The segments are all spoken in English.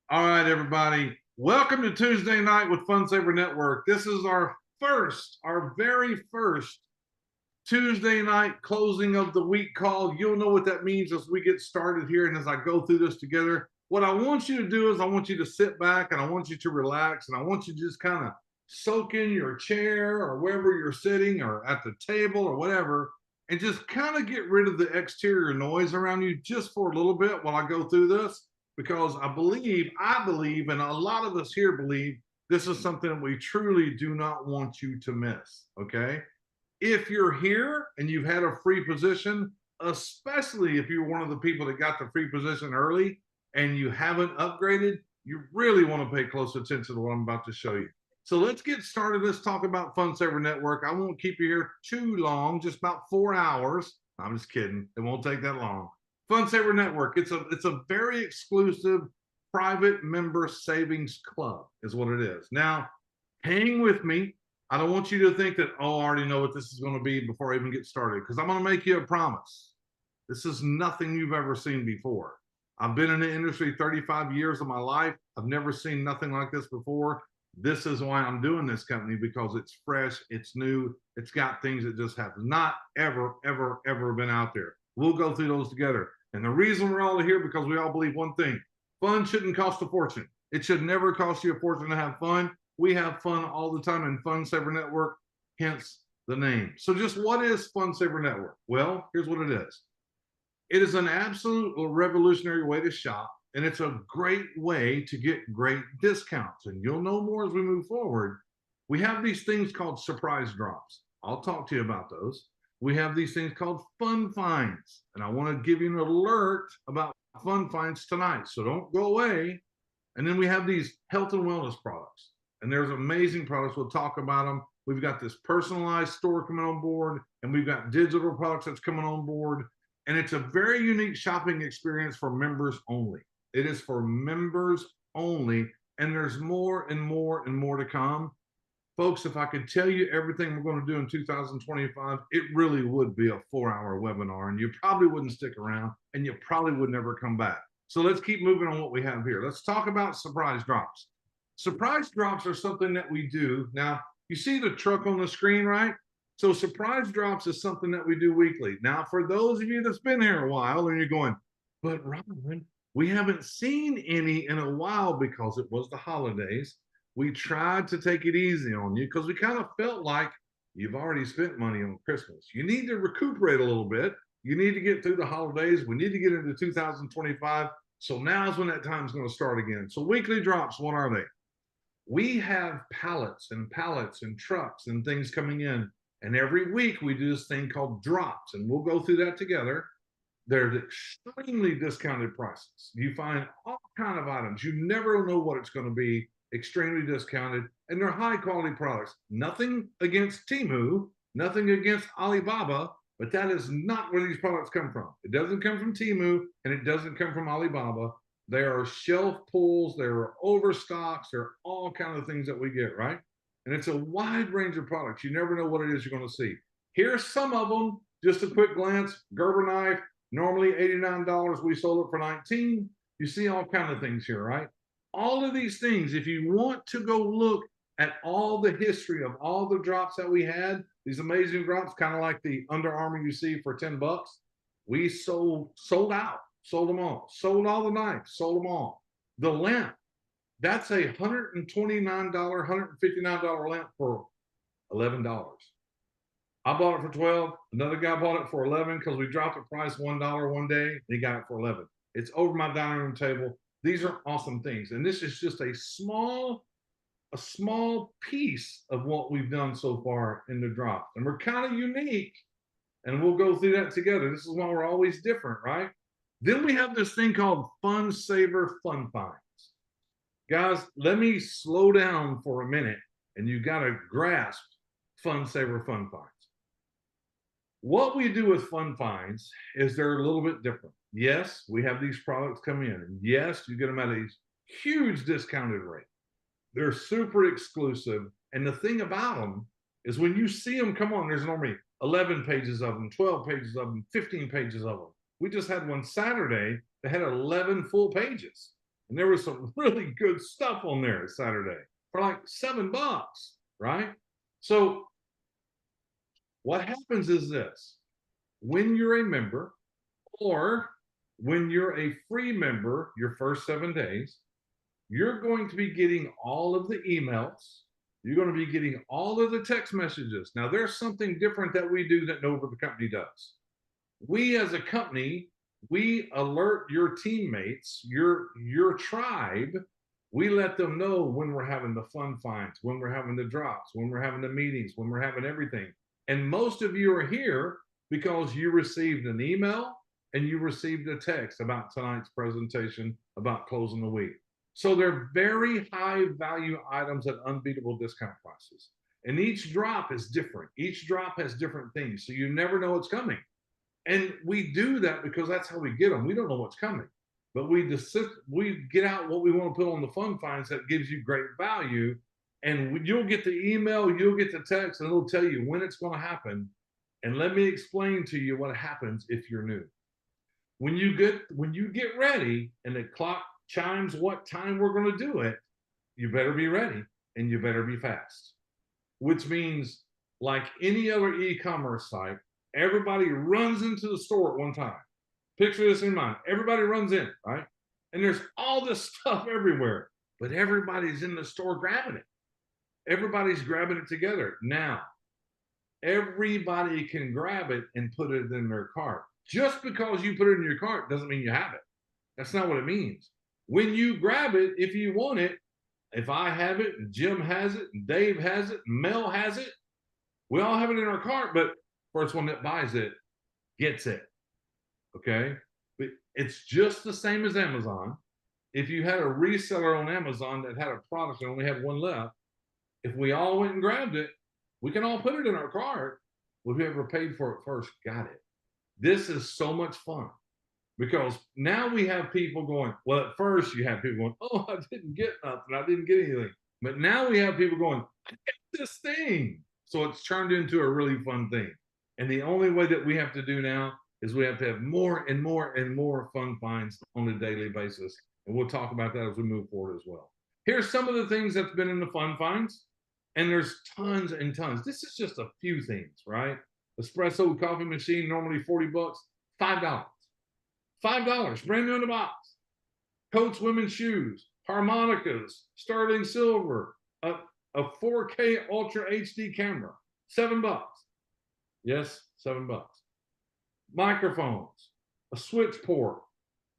All right, everybody. Welcome to Tuesday night with Fun Saver Network. This is our very first Tuesday night closing of the week call. You'll know what that means as we get started here and as I go through this together. What I want you to do is I want you to sit back and I want you to relax and I want you to just kind of soak in your chair or wherever you're sitting or at the table or whatever and just kind of get rid of the exterior noise around you just for a little bit while I go through this because I believe, and a lot of us here believe this is something that we truly do not want you to miss. Okay. If you're here and you've had a free position, especially if you're one of the people that got the free position early and you haven't upgraded, you really want to pay close attention to what I'm about to show you. So let's get started. Let's talk about Fun Saver Network. I won't keep you here too long, just about 4 hours. I'm just kidding. It won't take that long. Fun Saver Network. It's a very exclusive private member savings club is what it is. Now, hang with me. I don't want you to think that, oh, I already know what this is going to be before I even get started, because I'm going to make you a promise. This is nothing you've ever seen before. I've been in the industry 35 years of my life. I've never seen nothing like this before. This is why I'm doing this company, because it's fresh, it's new, it's got things that just have not ever, ever, ever been out there. We'll go through those together. And the reason we're all here, because we all believe one thing: fun shouldn't cost a fortune. It should never cost you a fortune to have fun. We have fun all the time in Fun Saver Network, hence the name. So just what is Fun Saver Network? Well, here's what it is. It is an absolute revolutionary way to shop, and it's a great way to get great discounts. And you'll know more as we move forward. We have these things called surprise drops. I'll talk to you about those. We have these things called fun finds, and I want to give you an alert about fun finds tonight, so don't go away. And then we have these health and wellness products, and there's amazing products. We'll talk about them. We've got this personalized store coming on board, and we've got digital products that's coming on board, and it's a very unique shopping experience for members only. It is for members only, and there's more and more and more to come. Folks, if I could tell you everything we're going to do in 2025, it really would be a 4-hour webinar, and you probably wouldn't stick around, and you probably would never come back. So let's keep moving on what we have here. Let's talk about surprise drops. Surprise drops are something that we do. Now, you see the truck on the screen, right? So surprise drops is something that we do weekly. Now, for those of you that's been here a while and you're going, but Ron, we haven't seen any in a while because it was the holidays. We tried to take it easy on you because we kind of felt like you've already spent money on Christmas. You need to recuperate a little bit. You need to get through the holidays. We need to get into 2025. So now's when that time's going to start again. So weekly drops, what are they? We have pallets and trucks and things coming in. And every week we do this thing called drops, and we'll go through that together. They're extremely discounted prices. You find all kind of items. You never know what it's going to be. Extremely discounted, and they're high quality products. Nothing against Temu, nothing against Alibaba, but that is not where these products come from. It doesn't come from Temu, and it doesn't come from Alibaba. There are shelf pulls, there are overstocks, there are all kinds of things that we get, right? And it's a wide range of products. You never know what it is you're going to see. Here's some of them. Just a quick glance. Gerber knife, normally $89. We sold it for $19. You see all kinds of things here, right? All of these things, if you want to go look at all the history of all the drops that we had, these amazing drops, kind of like the Under Armour you see for $10, we sold out, sold them all, sold all the knives, sold them all. The lamp, that's a $129, $159 lamp for $11. I bought it for 12. Another guy bought it for 11 because we dropped the price $1 one day. He got it for 11. It's over my dining room table. These are awesome things. And this is just a small piece of what we've done so far in the drop. And we're kind of unique. And we'll go through that together. This is why we're always different, right? Then we have this thing called Fun Saver Fun Finds. Guys, let me slow down for a minute, and you got to grasp Fun Saver Fun Finds. What we do with Fun Finds is they're a little bit different. Yes, we have these products come in, and yes, you get them at a huge discounted rate. They're super exclusive, and the thing about them is when you see them come on, there's normally 11 pages of them, 12 pages of them, 15 pages of them. We just had one Saturday that had 11 full pages. And there was some really good stuff on there Saturday for like $7, right? So what happens is this: when you're a member, or when you're a free member, your first 7 days, you're going to be getting all of the emails. You're going to be getting all of the text messages. Now, there's something different that we do that no other company does. We as a company, we alert your teammates, your tribe. We let them know when we're having the fun finds, when we're having the drops, when we're having the meetings, when we're having everything. And most of you are here because you received an email and you received a text about tonight's presentation about closing the week. So they're very high value items at unbeatable discount prices. And each drop is different. Each drop has different things. So you never know what's coming. And we do that because that's how we get them. We don't know what's coming, but we get out what we want to put on the fun finds that gives you great value. And you'll get the email, you'll get the text, and it'll tell you when it's going to happen. And let me explain to you what happens if you're new. When you get ready and the clock chimes what time we're going to do it, you better be ready and you better be fast. Which means, like any other e-commerce site, everybody runs into the store at one time. Picture this in mind. Everybody runs in, right? And there's all this stuff everywhere, but everybody's in the store grabbing it. Everybody's grabbing it together. Now, everybody can grab it and put it in their cart. Just because you put it in your cart doesn't mean you have it. That's not what it means. When you grab it, if you want it, if I have it, and Jim has it, and Dave has it, and Mel has it, we all have it in our cart, but first one that buys it gets it. Okay? But it's just the same as Amazon. If you had a reseller on Amazon that had a product and only had one left, if we all went and grabbed it, we can all put it in our cart. Well, whoever paid for it first got it. This is so much fun because now we have people going, well, at first you had people going, oh, I didn't get nothing. I didn't get anything. But now we have people going, I get this thing. So it's turned into a really fun thing. And the only way that we have to do now is we have to have more and more and more fun finds on a daily basis. And we'll talk about that as we move forward as well. Here's some of the things that's been in the fun finds. And there's tons and tons. This is just a few things, right? Espresso coffee machine, normally $40, $5. $5, brand new in the box. Coats women's shoes, harmonicas, sterling silver, a 4K Ultra HD camera, $7. Yes, $7. Microphones, a switch port,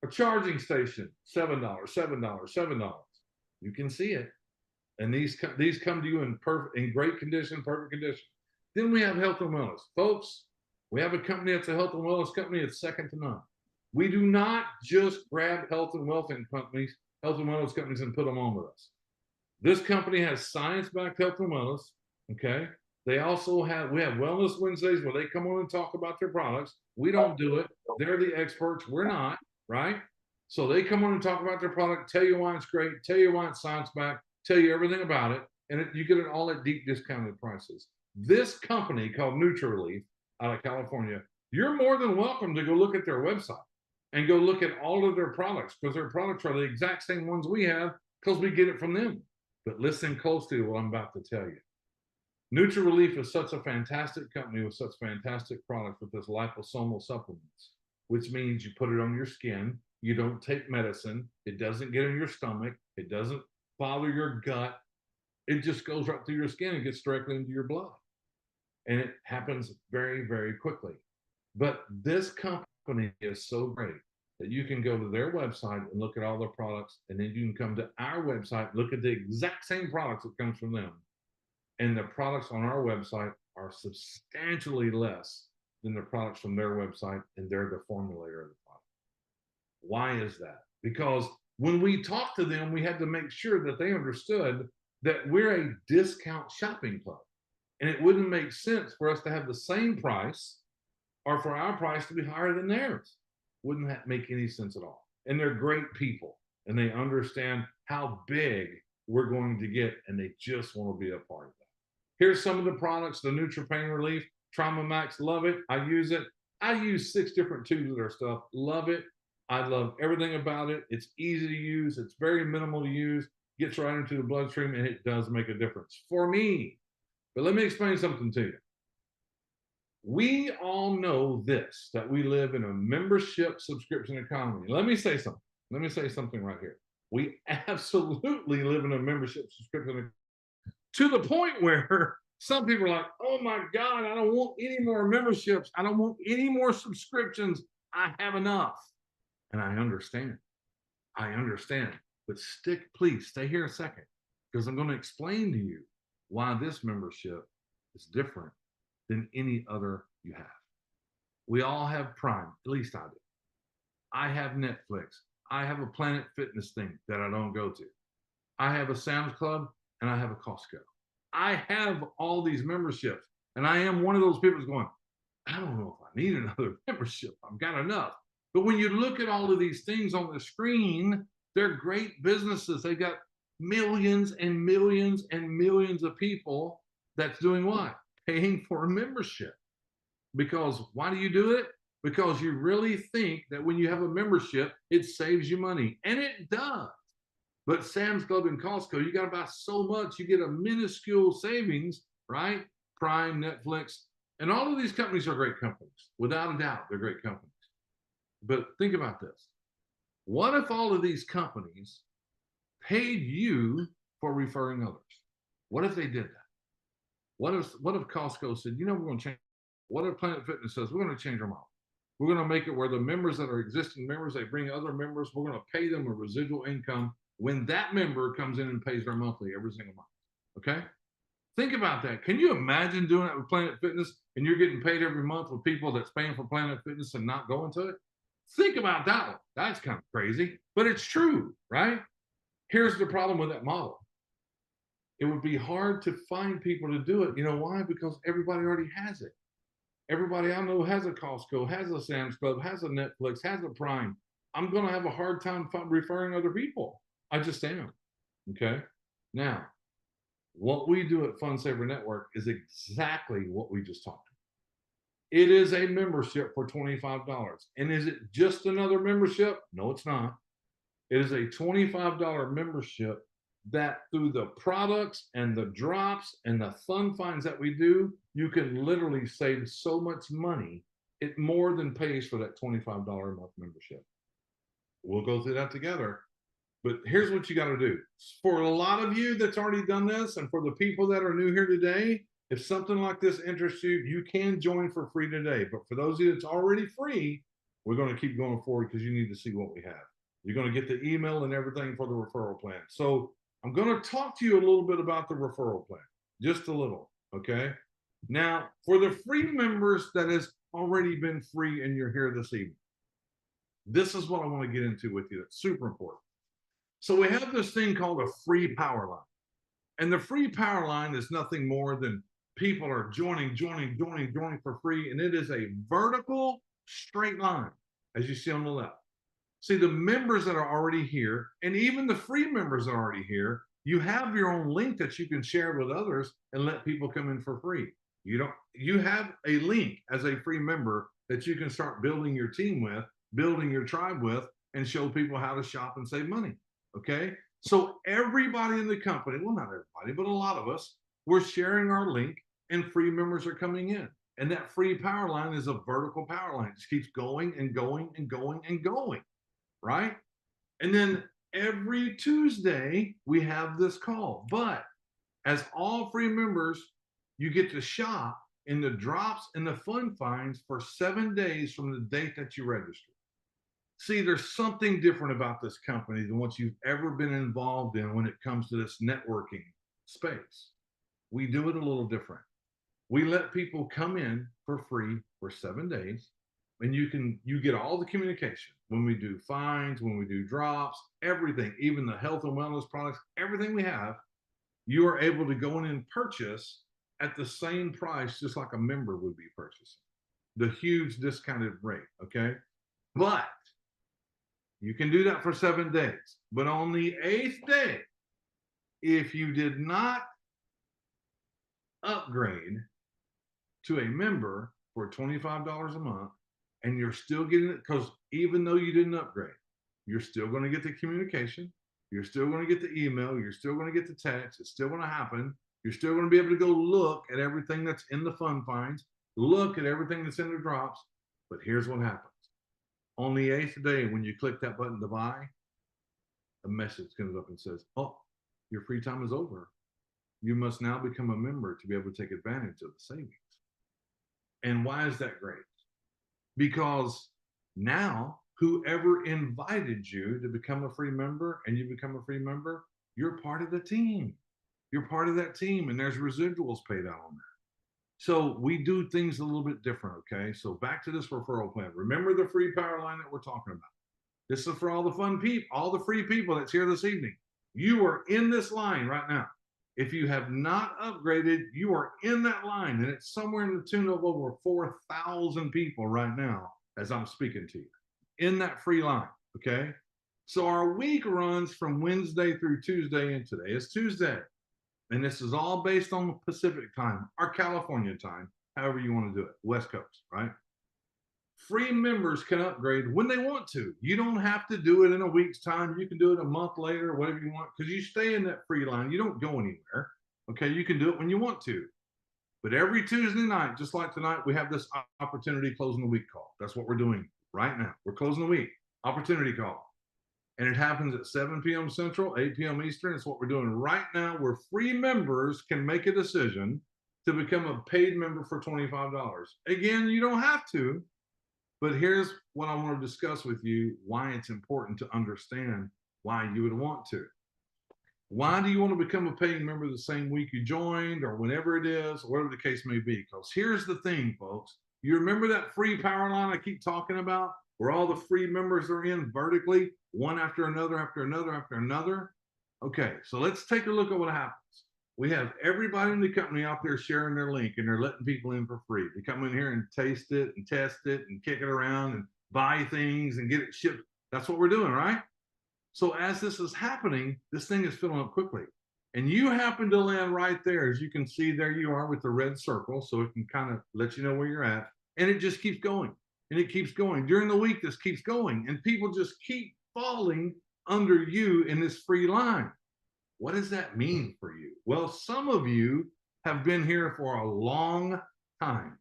a charging station, $7, $7, $7. You can see it. And these come to you in great condition, perfect condition. Then we have health and wellness. Folks, we have a company that's a health and wellness company. It's second to none. We do not just grab health and wellness companies and put them on with us. This company has science-backed health and wellness, okay? We have Wellness Wednesdays where they come on and talk about their products. We don't do it. They're the experts. We're not, right? So they come on and talk about their product, tell you why it's great, tell you why it's science-backed, tell you everything about it, and you get it all at deep discounted prices. This company called NutriRelief out of California, you're more than welcome to go look at their website and go look at all of their products because their products are the exact same ones we have because we get it from them. But listen closely to what I'm about to tell you. NutriRelief is such a fantastic company with such fantastic products with this liposomal supplements, which means you put it on your skin. You don't take medicine. It doesn't get in your stomach. It doesn't bother your gut. It just goes right through your skin and gets directly into your blood. And it happens very, very quickly. But this company is so great that you can go to their website and look at all their products, and then you can come to our website, look at the exact same products that comes from them. And the products on our website are substantially less than the products from their website, and they're the formulator of the product. Why is that? Because when we talked to them, we had to make sure that they understood that we're a discount shopping club. And it wouldn't make sense for us to have the same price or for our price to be higher than theirs. Wouldn't that make any sense at all? And they're great people, and they understand how big we're going to get, and they just want to be a part of that. Here's some of the products: the NutriPain Relief, Trauma Max, love it. I use it. I use 6 different tubes of their stuff, love it. I love everything about it. It's easy to use. It's very minimal to use. Gets right into the bloodstream, and it does make a difference for me. But let me explain something to you. We all know this, that we live in a membership subscription economy. Let me say something. Let me say something right here. We absolutely live in a membership subscription to the point where some people are like, oh my God, I don't want any more memberships. I don't want any more subscriptions. I have enough. And I understand. I understand. But please stay here a second, because I'm going to explain to you why this membership is different than any other you have. We all have Prime, at least I do. I have Netflix. I have a Planet Fitness thing that I don't go to. I have a Sam's Club and I have a Costco. I have all these memberships, and I am one of those people who's going, I don't know if I need another membership. I've got enough. But when you look at all of these things on the screen, they're great businesses. They've got millions and millions and millions of people that's doing what? Paying for a membership. Because why do you do it? Because you really think that when you have a membership, it saves you money. And it does. But Sam's Club and Costco, you got to buy so much, you get a minuscule savings, right? Prime, Netflix, and all of these companies are great companies. Without a doubt, they're great companies. But think about this. What if all of these companies paid you for referring others? What if they did that? What if Costco said, we're going to change? What if Planet Fitness says, we're going to change our model? We're going to make it where the members that are existing members, they bring other members, we're going to pay them a residual income when that member comes in and pays their monthly every single month. Okay? Think about that. Can you imagine doing that with Planet Fitness, and you're getting paid every month with people that's paying for Planet Fitness and not going to it? Think about that one. That's kind of crazy, but it's true, right? Here's the problem with that model. It would be hard to find people to do it. You know why? Because everybody already has it. Everybody I know has a Costco, has a Sam's Club, has a Netflix, has a Prime. I'm going to have a hard time referring other people. I just am. Okay. Now, what we do at Fund Saver Network is exactly what we just talked about. It is a membership for $25. And is it just another membership? No, it's not. It is a $25 membership that through the products and the drops and the fun finds that we do, you can literally save so much money. It more than pays for that $25 a month membership. We'll go through that together. But here's what you got to do. For a lot of you that's already done this, and for the people that are new here today, if something like this interests you, you can join for free today. But for those of you that's already free, we're going to keep going forward because you need to see what we have. You're going to get the email and everything for the referral plan. So I'm going to talk to you a little bit about the referral plan, just a little, okay? Now, for the free members that has already been free and you're here this evening, this is what I want to get into with you. That's super important. So we have this thing called a free power line. And the free power line is nothing more than people are joining for free. And it is a vertical straight line, as you see on the left. See, the members that are already here, and even the free members that are already here, you have your own link that you can share with others and let people come in for free. You have a link as a free member that you can start building your team with, building your tribe with, and show people how to shop and save money. Okay? So everybody in the company, well, not everybody, but a lot of us, we're sharing our link and free members are coming in. And that free power line is a vertical power line. It just keeps going and going and going and going, right? And then every Tuesday, we have this call. But as all free members, you get to shop in the drops and the fun finds for 7 days from the date that you register. See, there's something different about this company than what you've ever been involved in when it comes to this networking space. We do it a little different. We let people come in for free for 7 days, and you get all the communication when we do finds, when we do drops, everything, even the health and wellness products, everything we have, you are able to go in and purchase at the same price, just like a member would be purchasing. The huge discounted rate, okay? But you can do that for 7 days. But on the 8th day, if you did not upgrade to a member for $25 a month, and you're still getting it, because even though you didn't upgrade, you're still going to get the communication. You're still going to get the email. You're still going to get the text. It's still going to happen. You're still going to be able to go look at everything that's in the fun finds, look at everything that's in the drops. But here's what happens. On the 8th day, when you click that button to buy, a message comes up and says, oh, your free time is over. You must now become a member to be able to take advantage of the savings. And why is that great? Because now whoever invited you to become a free member and you become a free member, you're part of the team. You're part of that team, and there's residuals paid out on that. So we do things a little bit different, okay? So back to this referral plan. Remember the free power line that we're talking about. This is for all the fun people, all the free people that's here this evening. You are in this line right now. If you have not upgraded, you are in that line, and it's somewhere in the tune of over 4,000 people right now as I'm speaking to you in that free line, okay? So our week runs from Wednesday through Tuesday, and today is Tuesday. And this is all based on Pacific time, or California time, however you want to do it, West Coast, right? Free members can upgrade when they want to. You don't have to do it in a week's time. You can do it a month later, whatever you want, because you stay in that free line. You don't go anywhere, okay? You can do it when you want to. But every Tuesday night, just like tonight, we have this opportunity closing the week call. That's what we're doing right now. We're closing the week, opportunity call. And it happens at 7 p.m. Central, 8 p.m. Eastern. It's what we're doing right now, where free members can make a decision to become a paid member for $25. Again, you don't have to, but here's what I want to discuss with you, why it's important to understand why you would want to. Why do you want to become a paying member the same week you joined, or whenever it is, or whatever the case may be? Because here's the thing, folks. You remember that free power line I keep talking about, where all the free members are in vertically, one after another, after another, after another? Okay, so let's take a look at what happens. We have everybody in the company out there sharing their link, and they're letting people in for free. They come in here and taste it and test it and kick it around and buy things and get it shipped. That's what we're doing, right? So as this is happening, this thing is filling up quickly. And you happen to land right there. As you can see, there you are with the red circle. So it can kind of let you know where you're at. And it just keeps going. And it keeps going. During the week, this keeps going. And people just keep falling under you in this free line. What does that mean for you? Well, some of you have been here for a long time.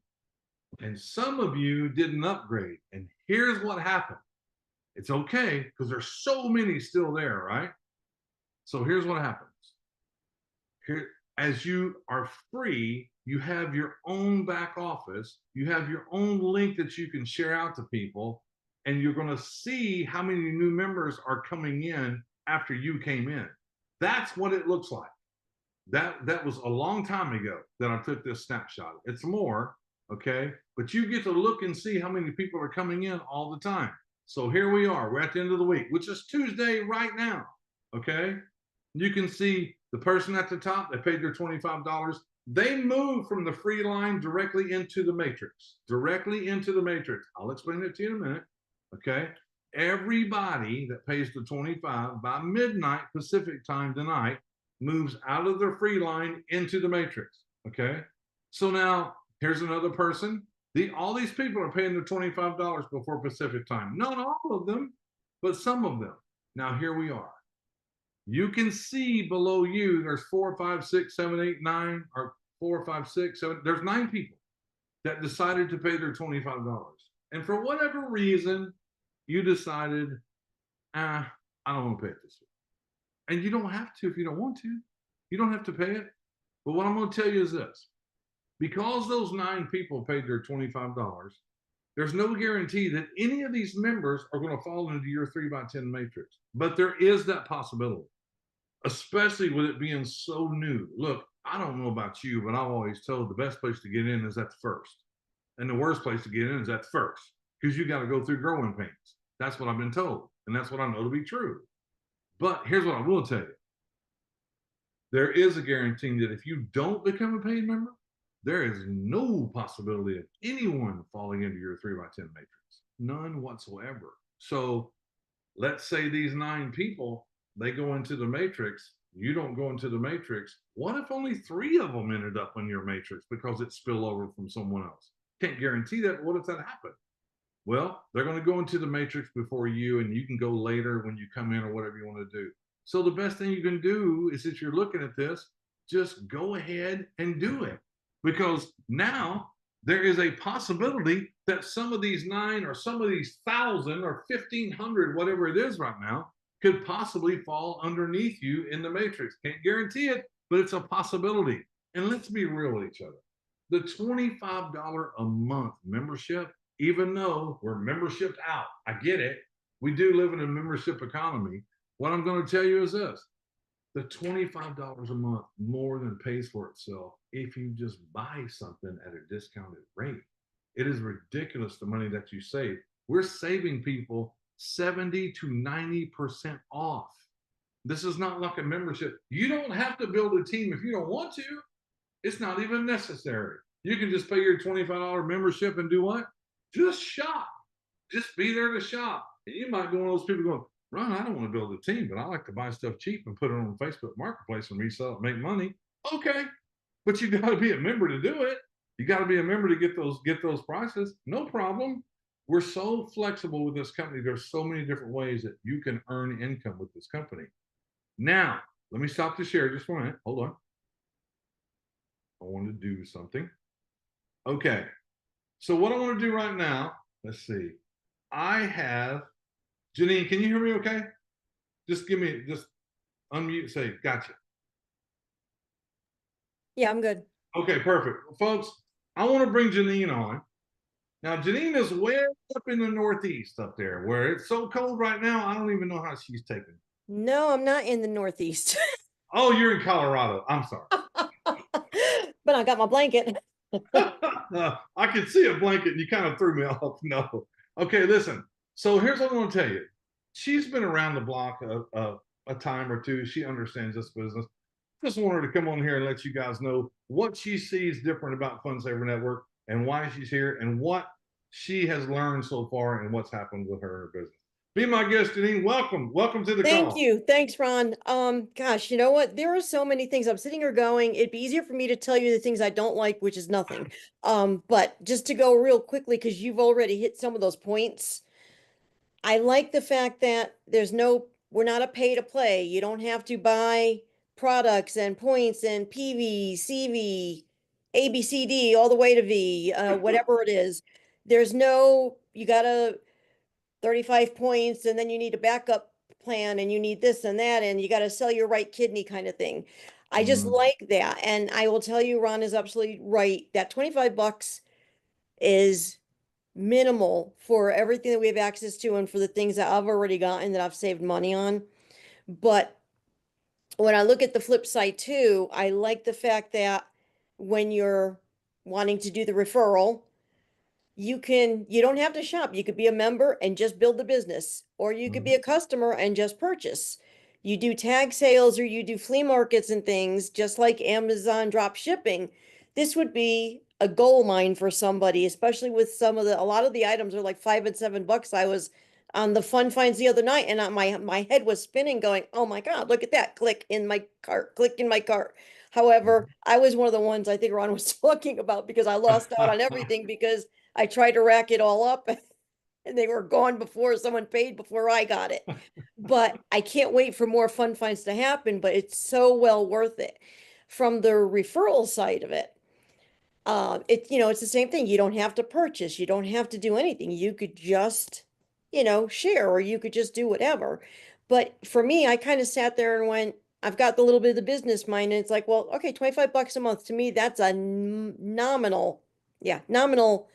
And some of you didn't upgrade. And here's what happened. It's okay, because there's so many still there, right? So here's what happens. Here, as you are free, you have your own back office. You have your own link that you can share out to people, and you're going to see how many new members are coming in after you came in. That's what it looks like. That was a long time ago that I took this snapshot. It's more, okay? But you get to look and see how many people are coming in all the time. So here we are. We're at the end of the week, which is Tuesday right now, okay? You can see the person at the top, they paid their $25. They moved from the free line directly into the matrix, directly into the matrix. I'll explain it to you in a minute, okay? Everybody that pays the $25 by midnight Pacific time tonight moves out of their free line into the matrix, okay? So now here's another person. All these people are paying their $25 before Pacific time. Not all of them, but some of them. Now here we are. You can see below you, there's 4, 5, 6, 7, 8, 9, or 4, 5, 6, 7. There's 9 people that decided to pay their $25. And for whatever reason, you decided, I don't want to pay it this way. And you don't have to if you don't want to. You don't have to pay it. But what I'm going to tell you is this. Because those 9 people paid their $25, there's no guarantee that any of these members are going to fall into your 3x10 matrix. But there is that possibility, especially with it being so new. Look, I don't know about you, but I've always told the best place to get in is at the first. And the worst place to get in is at the first, because you got to go through growing pains. That's what I've been told. And that's what I know to be true. But here's what I will tell you. There is a guarantee that if you don't become a paid member, there is no possibility of anyone falling into your 3x10 matrix. None whatsoever. So let's say these 9 people, they go into the matrix. You don't go into the matrix. What if only 3 of them ended up in your matrix because it spilled over from someone else? Can't guarantee that. What if that happened? Well, they're going to go into the matrix before you, and you can go later when you come in or whatever you want to do. So the best thing you can do is, if you're looking at this, just go ahead and do it, because now there is a possibility that some of these 9 or some of these 1,000 or 1,500, whatever it is right now, could possibly fall underneath you in the matrix. Can't guarantee it, but it's a possibility. And let's be real with each other. The $25 a month membership, even though we're membershiped out, I get it. We do live in a membership economy. What I'm going to tell you is this: the $25 a month more than pays for itself if you just buy something at a discounted rate. It is ridiculous the money that you save. We're saving people 70 to 90% off. This is not like a membership. You don't have to build a team if you don't want to. It's not even necessary. You can just pay your $25 membership and do what? Just shop. Just be there to shop. And you might be one of those people going, Ron, I don't want to build a team, but I like to buy stuff cheap and put it on Facebook Marketplace and resell it and make money. Okay. But you got to be a member to do it. You got to be a member to get those prices. No problem. We're so flexible with this company. There's so many different ways that you can earn income with this company. Now, let me stop the share just for a minute. Hold on. I want to do something. Okay. So what I want to do right now, let's see. I have, Janine, can you hear me okay? Just unmute, say, gotcha. Yeah, I'm good. Okay, perfect. Well, folks, I want to bring Janine on. Now, Janine is way up in the Northeast up there where it's so cold right now, I don't even know how she's taking it. No, I'm not in the Northeast. Oh, you're in Colorado. I'm sorry. But I got my blanket. I could see a blanket and you kind of threw me off. No. Okay, listen. So here's what I want to tell you. She's been around the block a time or two. She understands this business. Just wanted to come on here and let you guys know what she sees different about Fun Saver Network and why she's here and what she has learned so far and what's happened with her business. Be my guest, Janine. Welcome. Welcome to the Thank call. you. Thanks, Ron. Gosh, you know what? There are so many things. I'm sitting here going, it'd be easier for me to tell you the things I don't like, which is nothing. But just to go real quickly, because you've already hit some of those points. I like the fact that we're not a pay to play. You don't have to buy products and points and PV, CV, ABCD, all the way to V, whatever it is. You gotta 35 points and then you need a backup plan and you need this and that and you gotta sell your right kidney kind of thing. I just like that. And I will tell you, Ron is absolutely right. That 25 bucks is minimal for everything that we have access to and for the things that I've already gotten that I've saved money on. But when I look at the flip side too, I like the fact that when you're wanting to do the referral, you don't have to shop. You could be a member and just build the business, or you could be a customer and just purchase. You do tag sales or you do flea markets and things, just like Amazon drop shipping. This would be a gold mine for somebody, especially with a lot of the items are like $5 and $7. I was on the fun finds the other night and my head was spinning going, oh my God, look at that. Click in my cart, click in my cart. However, I was one of the ones I think Ron was talking about because I lost out on everything because I tried to rack it all up and they were gone before someone paid before I got it. But I can't wait for more fun finds to happen, but it's so well worth it. From the referral side of it, it's the same thing. You don't have to purchase, you don't have to do anything. You could just, share, or you could just do whatever. But for me, I kind of sat there and went, I've got the little bit of the business mind, and it's like, well, okay, 25 bucks a month to me, that's a nominal, yeah, nominal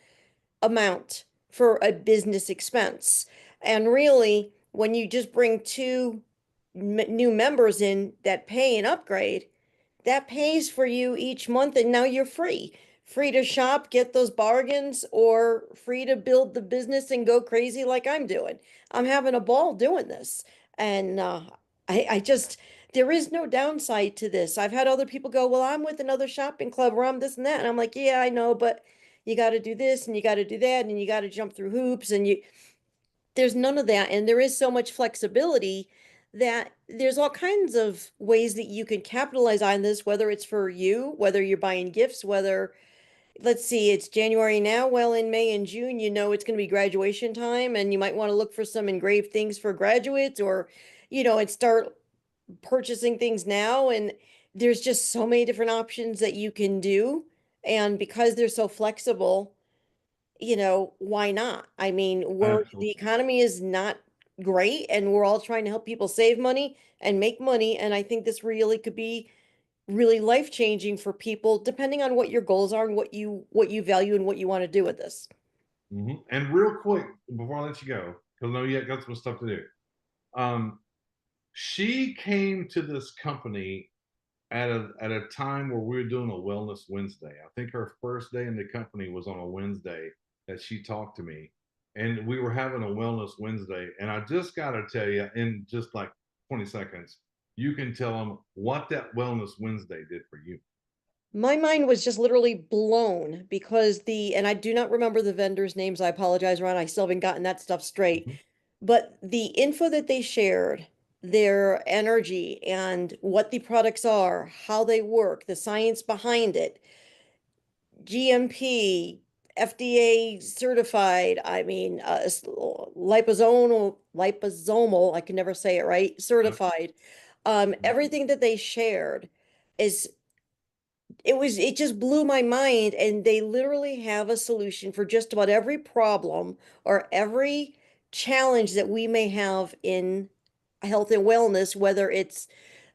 amount for a business expense. And really, when you just bring two new members in that pay and upgrade, that pays for you each month, and now you're free to shop, get those bargains, or free to build the business and go crazy like I'm doing. I'm having a ball doing this. And I just, there is no downside to this. I've had other people go, well, I'm with another shopping club or I'm this and that. And I'm like, yeah, I know, but you got to do this and you got to do that and you got to jump through hoops and there's none of that. And there is so much flexibility that there's all kinds of ways that you can capitalize on this, whether it's for you, whether you're buying gifts, whether let's see, it's January now. Well, in May and June, you know it's going to be graduation time, and you might want to look for some engraved things for graduates, or, and start purchasing things now. And there's just so many different options that you can do. And because they're so flexible, why not? I mean, the Absolutely. economy is not great, and we're all trying to help people save money and make money. And I think this really could be really life changing for people, depending on what your goals are and what you value and what you want to do with this. And real quick, before I let you go, because I know you got some stuff to do. Um, she came to this company at a time where we were doing a wellness Wednesday. I think her first day in the company was on a Wednesday that she talked to me, and we were having a wellness Wednesday. And I just got to tell you, in just like 20 seconds, you can tell them what that wellness Wednesday did for you. My mind was just literally blown because and I do not remember the vendors' names. I apologize, Ron. I still haven't gotten that stuff straight. Mhm. But the info that they shared, their energy and what the products are, how they work, the science behind it, GMP, FDA certified. I mean, liposomal, I can never say it right, Yep. certified. Everything that they shared is it just blew my mind. And they literally have a solution for just about every problem or every challenge that we may have in health and wellness, whether it's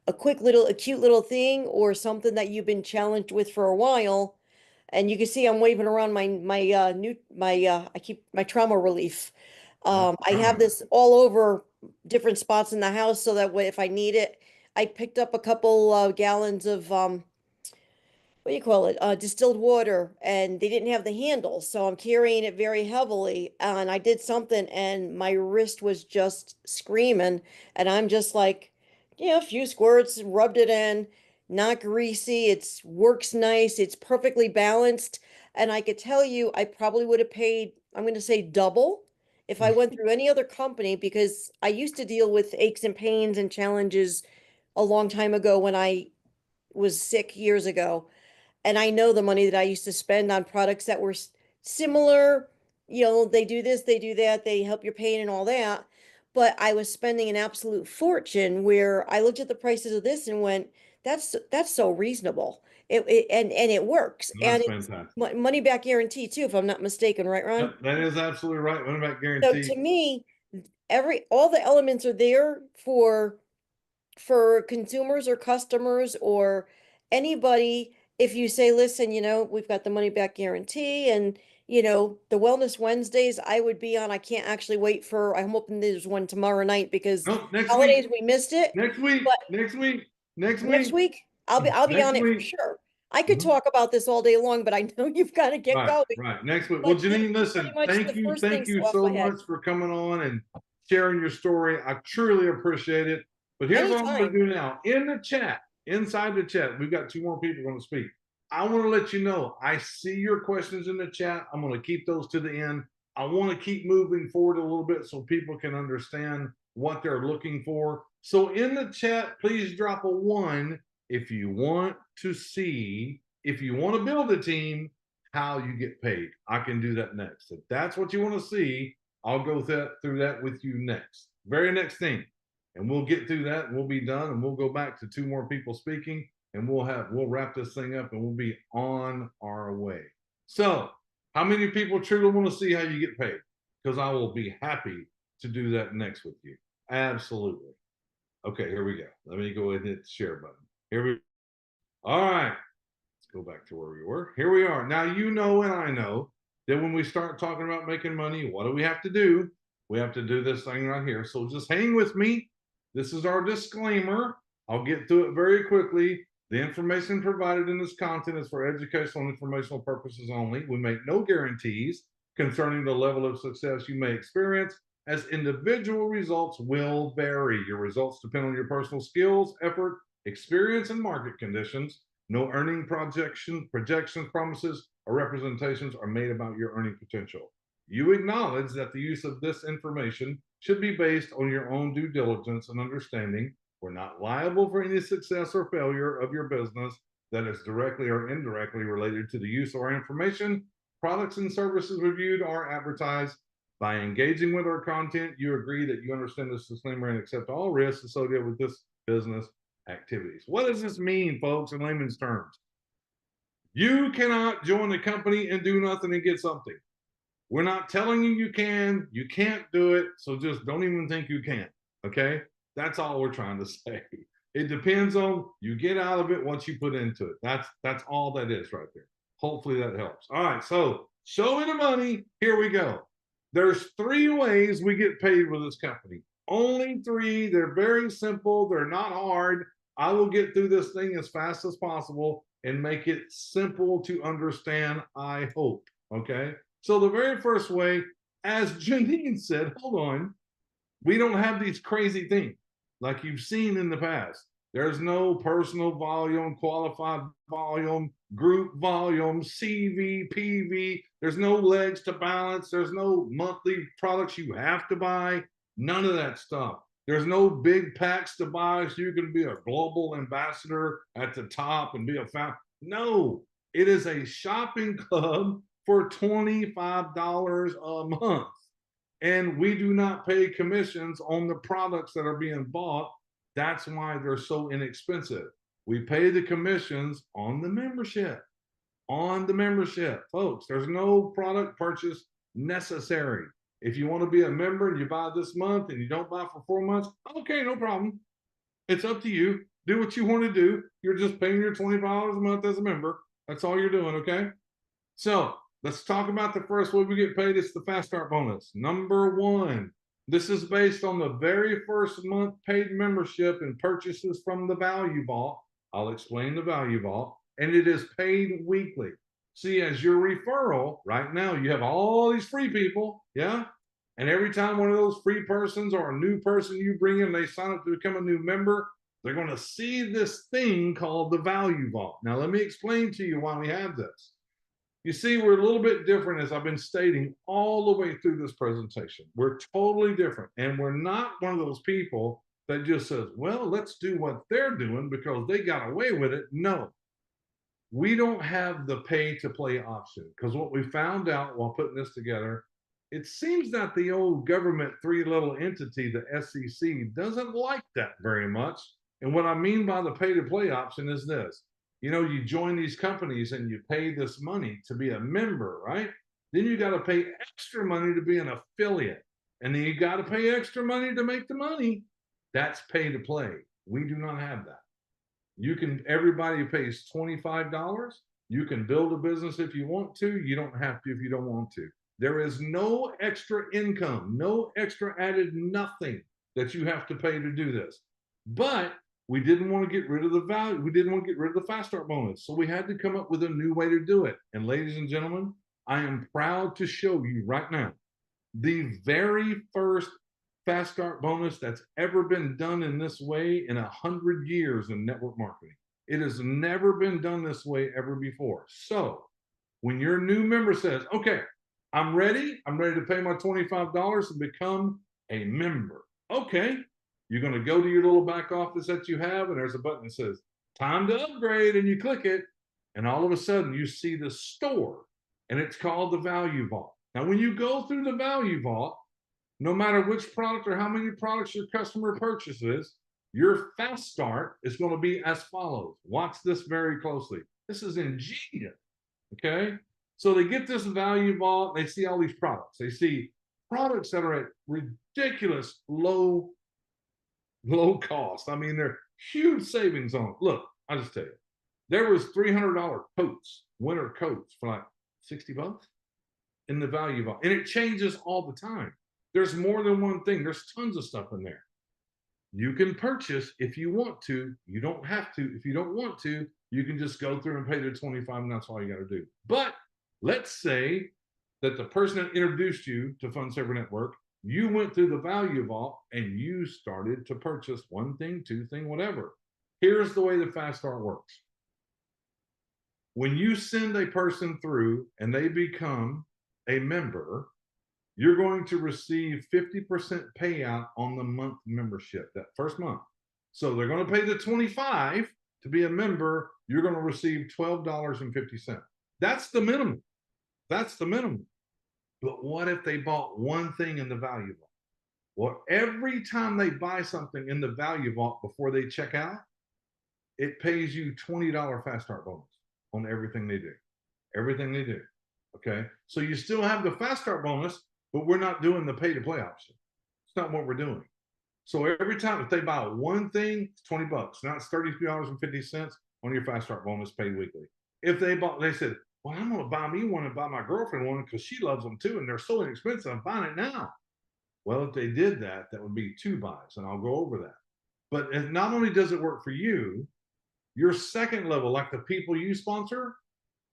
a cute little thing or something that you've been challenged with for a while. And you can see I'm waving around I keep my trauma relief. Yep. I have this all over different spots in the house so that way if I need it. I picked up a couple gallons of what do you call it? Distilled water, and they didn't have the handle, so I'm carrying it very heavily. And I did something, and my wrist was just screaming, and I'm just like, a few squirts, rubbed it in, not greasy. It's works nice. It's perfectly balanced, and I could tell you, I probably would have paid, I'm going to say double if I went through any other company, because I used to deal with aches and pains and challenges a long time ago when I was sick years ago. And I know the money that I used to spend on products that were similar, they do this, they do that, they help your pain and all that. But I was spending an absolute fortune where I looked at the prices of this and went, that's so reasonable. And it works. And That's it's fantastic. money back guarantee too, if I'm not mistaken, right, Ron? Yep, that is absolutely right. Money back So guarantee. to me, all the elements are there for consumers or customers or anybody. If you say, listen, we've got the money back guarantee, and the wellness Wednesdays I would be on. I can't actually wait I'm hoping there's one tomorrow night because No, next week. holidays we missed it. Next week. But Next week. Next next week. week I'll be Next on it for week. sure. I could Mhm. talk about this all day long, but I know you've got to get Right, going. right. Next week. Well, But this Janine, is pretty listen, much the first thing thank you off so my head. much for coming on and sharing your story. I truly appreciate it. But here's what I'm going to Anytime. do now. In the chat, inside the chat, we've got two more people going to speak. I want to let you know, I see your questions in the chat. I'm going to keep those to the end. I want to keep moving forward a little bit so people can understand what they're looking for. So in the chat, please drop a 1 if you want to see, if you want to build a team, how you get paid. I can do that next. If that's what you want to see, I'll go through that with you next. Very next thing. And we'll get through that and we'll be done and we'll go back to two more people speaking and we'll wrap this thing up and we'll be on our way. So, how many people truly want to see how you get paid? Because I will be happy to do that next with you. Absolutely. Okay, here we go. Let me go ahead and hit the share button. Here we all right. Let's go back to where we were. Here we are. Now, you know, and I know that when we start talking about making money, what do we have to do? We have to do this thing right here. So just hang with me. This is our disclaimer. I'll get through it very quickly. The information provided in this content is for educational and informational purposes only. We make no guarantees concerning the level of success you may experience, as individual results will vary. Your results depend on your personal skills, effort, experience, and market conditions. No earning projections, promises, or representations are made about your earning potential. You acknowledge that the use of this information should be based on your own due diligence and understanding. We're not liable for any success or failure of your business, that is directly or indirectly related to the use or information, products and services reviewed or advertised. By engaging with our content, you agree that you understand this disclaimer and accept all risks associated with this business activities. What does this mean, folks, in layman's terms? You cannot join a company and do nothing and get something. We're not telling you you can, you can't do it, so just don't even think you can. Okay? That's all we're trying to say. It depends on you get out of it what you put into it. That's all that is right there. Hopefully that helps. All right, so show me the money. Here we go. There's 3 ways we get paid with this company. Only 3. They're very simple. They're not hard. I will get through this thing as fast as possible and make it simple to understand, I hope. Okay? So the very first way, as Janine said, hold on, we don't have these crazy things like you've seen in the past. There's no personal volume, qualified volume, group volume, CV, PV. There's no legs to balance. There's no monthly products you have to buy. None of that stuff. There's no big packs to buy so you can be a global ambassador at the top and be a fan. No, it is a shopping club for $25 a month. And we do not pay commissions on the products that are being bought. That's why they're so inexpensive. We pay the commissions on the membership. On the membership, folks, there's no product purchase necessary. If you want to be a member and you buy this month and you don't buy for 4 months, okay, no problem. It's up to you. Do what you want to do. You're just paying your $25 a month as a member. That's all you're doing, okay? So let's talk about the first way we get paid. It's the Fast Start bonus. Number 1, this is based on the very first month paid membership and purchases from the Value Vault. I'll explain the Value Vault, and it is paid weekly. See, as your referral, right now, you have all these free people, yeah? And every time one of those free persons or a new person you bring in, they sign up to become a new member, they're going to see this thing called the Value Vault. Now, let me explain to you why we have this. You see, we're a little bit different, as I've been stating all the way through this presentation. We're totally different. And we're not one of those people that just says, well, let's do what they're doing because they got away with it. No, we don't have the pay to play option, because what we found out while putting this together, it seems that the old government 3-letter entity, the SEC, doesn't like that very much. And what I mean by the pay to play option is this. You know, you join these companies and you pay this money to be a member, right? Then you got to pay extra money to be an affiliate. And then you got to pay extra money to make the money. That's pay to play. We do not have that. You can, everybody pays $25. You can build a business if you want to. You don't have to if you don't want to. There is no extra income, no extra added nothing that you have to pay to do this. But we didn't want to get rid of the value. We didn't want to get rid of the Fast Start bonus. So we had to come up with a new way to do it. And ladies and gentlemen, I am proud to show you right now the very first Fast Start bonus that's ever been done in this way in 100 years in network marketing. It has never been done this way ever before. So when your new member says, okay, I'm ready to pay my $25 and become a member. Okay, you're going to go to your little back office that you have, and there's a button that says, time to upgrade, and you click it, and all of a sudden you see the store, and it's called the Value Vault. Now, when you go through the Value Vault, no matter which product or how many products your customer purchases, your Fast Start is going to be as follows. Watch this very closely. This is ingenious, okay? So they get this Value Vault, they see all these products. They see products that are at ridiculous low cost. I mean, they're huge savings on it. Look, I'll just tell you, there was $300 coats, winter coats for like $60 in the Value Vault, and it changes all the time. There's more than one thing. There's tons of stuff in there. You can purchase if you want to. You don't have to. If you don't want to, you can just go through and pay the $25, and that's all you got to do. But let's say that the person that introduced you to Fund Saver Network, you went through the Value Vault and you started to purchase one thing, two thing, whatever. Here's the way the Fast Start works. When you send a person through and they become a member, you're going to receive 50% payout on the month membership, that first month. So they're going to pay the $25, To be a member, you're going to receive $12.50. That's the minimum. That's the minimum. But what if they bought one thing in the value vault? Well, every time they buy something in the value vault before they check out, it pays you $20 fast start bonus on everything they do. Everything they do. Okay. So you still have the fast start bonus, but we're not doing the pay to play option. It's not what we're doing. So every time if they buy one thing, it's $20. Now it's $33.50 on your fast start bonus paid weekly. If they bought, they said, well, I'm going to buy me one and buy my girlfriend one because she loves them too, and they're so inexpensive. I'm buying it now. Well, if they did that, that would be 2 buys, and I'll go over that. But not only does it work for you, your second level, like the people you sponsor,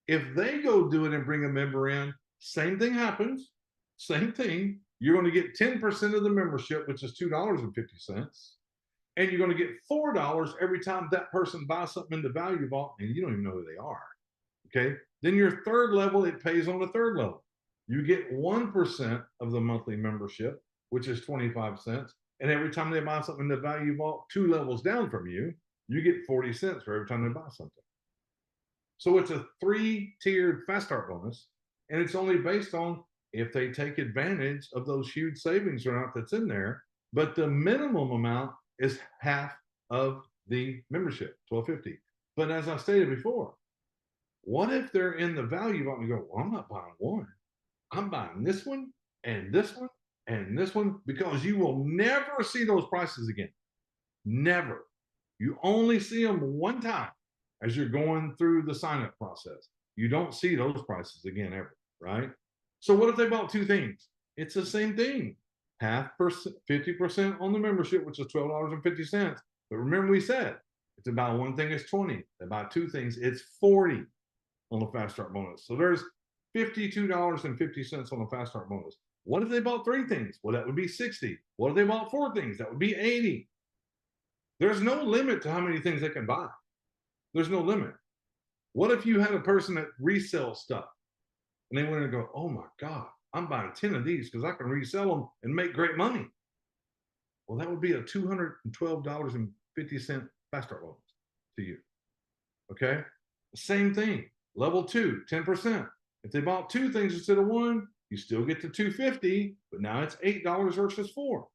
if they go do it and bring a member in, same thing happens. Same thing. You're going to get 10% of the membership, which is $2.50. And you're going to get $4 every time that person buys something in the value vault, and you don't even know who they are. Okay. Then your third level, it pays on the third level. You get 1% of the monthly membership, which is 25 cents. And every time they buy something in the value vault, 2 levels down from you, you get 40 cents for every time they buy something. So it's a 3-tiered fast start bonus, and it's only based on if they take advantage of those huge savings or not that's in there. But the minimum amount is half of the membership, $12.50. But as I stated before, what if they're in the value vault and you go, well, I'm not buying one. I'm buying this one and this one and this one, because you will never see those prices again. Never. You only see them one time as you're going through the sign-up process. You don't see those prices again ever, right? So what if they bought 2 things? It's the same thing. 50% on the membership, which is $12.50. But remember we said, if they buy one thing, it's 20. They buy 2 things, it's 40 on the fast start bonus. So there's $52.50 on the fast start bonus. What if they bought 3 things? Well, that would be 60. What if they bought 4 things? That would be 80. There's no limit to how many things they can buy. There's no limit. What if you had a person that resells stuff and they went and go, oh my God, I'm buying 10 of these because I can resell them and make great money. Well, that would be a $212.50 fast start bonus to you. Okay. Same thing. Level 2, 10%. If they bought 2 things instead of 1, you still get to $2.50, but now it's $8 versus 4.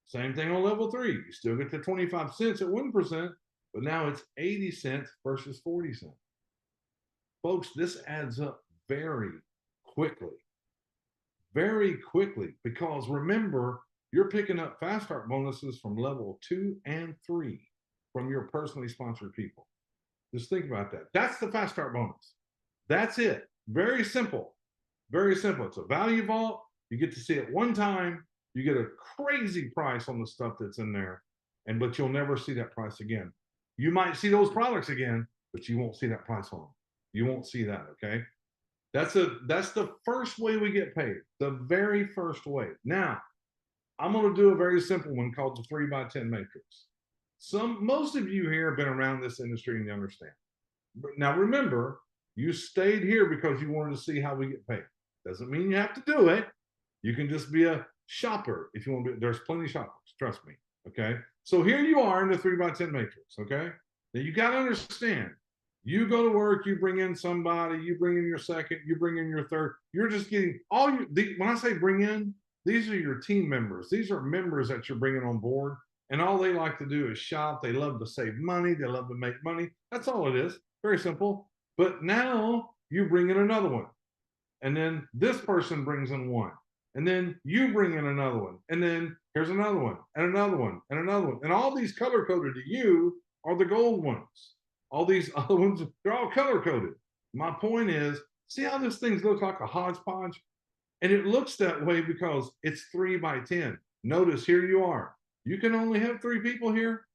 Same thing on level 3. You still get to 25 cents at 1%, but now it's 80 cents versus 40 cents. Folks, this adds up very quickly. Very quickly, because remember, you're picking up fast start bonuses from level 2 and 3 from your personally sponsored people. Just think about that. That's the fast start bonus. That's it. Very simple. Very simple. It's a value vault. You get to see it one time. You get a crazy price on the stuff that's in there, but you'll never see that price again. You might see those products again, but you won't see that price on them. You won't see that, okay? That's the first way we get paid, the very first way. Now, I'm going to do a very simple one called the 3x10 matrix. Most of you here have been around this industry and you understand. But now remember, you stayed here because you wanted to see how we get paid. Doesn't mean you have to do it. You can just be a shopper if you want to be. There's plenty of shoppers, trust me. Okay. So here you are in the 3x10 matrix. Okay. Now you got to understand, you go to work, you bring in somebody, you bring in your second, you bring in your third. You're just getting when I say bring in, these are your team members. These are members that you're bringing on board. And all they like to do is shop. They love to save money. They love to make money. That's all it is. Very simple. But now you bring in another one. And then this person brings in one. And then you bring in another one. And then here's another one, and another one, and another one. And all these color coded to you are the gold ones. All these other ones, they're all color coded. My point is, see how this thing looks like a hodgepodge? And it looks that way because it's 3x10. Notice here you are. You can only have 3 people here.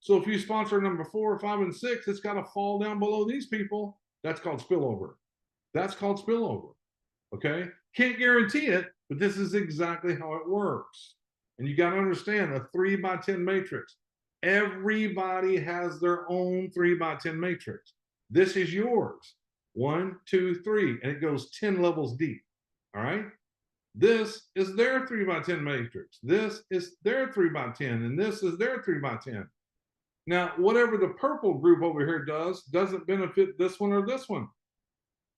So if you sponsor number 4, 5, and 6, it's got to fall down below these people. That's called spillover. That's called spillover. Okay? Can't guarantee it, but this is exactly how it works. And you got to understand a 3x10 matrix. Everybody has their own 3x10 matrix. This is yours. 1, 2, 3, and it goes 10 levels deep. All right? This is their 3x10 matrix. This is their 3x10, and this is their 3x10. Now, whatever the purple group over here does doesn't benefit this one or this one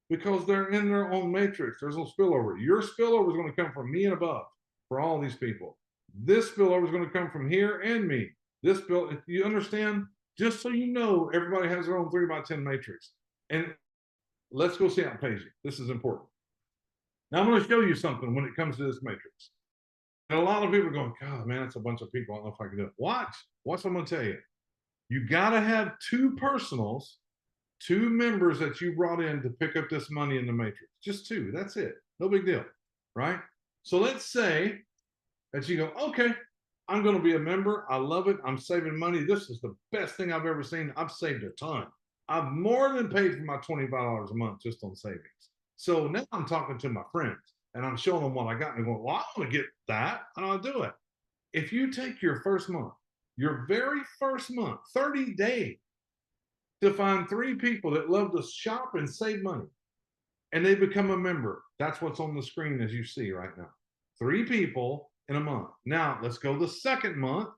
because they're in their own matrix. There's no spillover. Your spillover is going to come from me and above for all these people. This spillover is going to come from here and me. This bill, if you understand, just so you know, everybody has their own 3x10 matrix. And let's go see out paging. This is important. Now I'm going to show you something when it comes to this matrix. And a lot of people are going, God, man, it's a bunch of people. I don't know if I can do it. Watch what I'm going to tell you. You got to have two personals, two members that you brought in to pick up this money in the matrix. Just two. That's it. No big deal. Right? So let's say that you go, okay, I'm going to be a member. I love it. I'm saving money. This is the best thing I've ever seen. I've saved a ton. I've more than paid for my $25 a month just on savings. So now I'm talking to my friends and I'm showing them what I got. And they're going, well, I want to get that. And I'll do it. If you take your first month, your very first month, 30 days, to find 3 people that love to shop and save money, and they become a member. That's what's on the screen as you see right now. 3 people in a month. Now let's go the second month.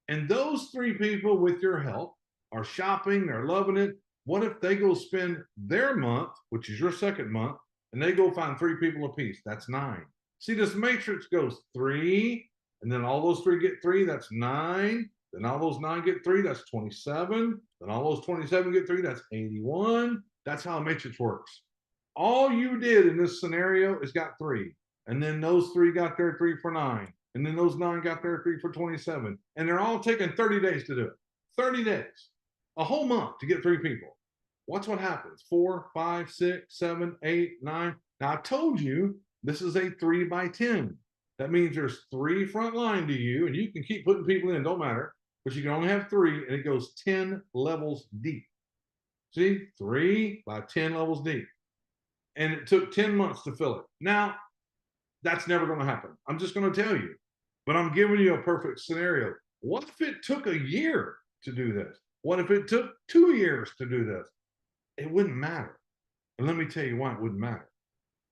And those 3 people with your help are shopping, they're loving it. What if they go spend their month, which is your second month, and they go find 3 people apiece? That's 9. See, this matrix goes 3, and then all those 3 get 3, that's 9. Then all those 9 get 3, that's 27. Then all those 27 get 3, that's 81. That's how a matrix works. All you did in this scenario is got 3. And then those 3 got their 3 for 9. And then those 9 got their 3 for 27. And they're all taking 30 days to do it. 30 days. A whole month to get 3 people. Watch what happens. 4, 5, 6, 7, 8, 9. Now I told you this is a 3x10. That means there's 3 front line to you, and you can keep putting people in, don't matter. But you can only have 3, and it goes 10 levels deep. See, 3 by 10 levels deep. And it took 10 months to fill it. Now, that's never going to happen. I'm just going to tell you. But I'm giving you a perfect scenario. What if it took a year to do this? What if it took 2 years to do this? It wouldn't matter. And let me tell you why it wouldn't matter.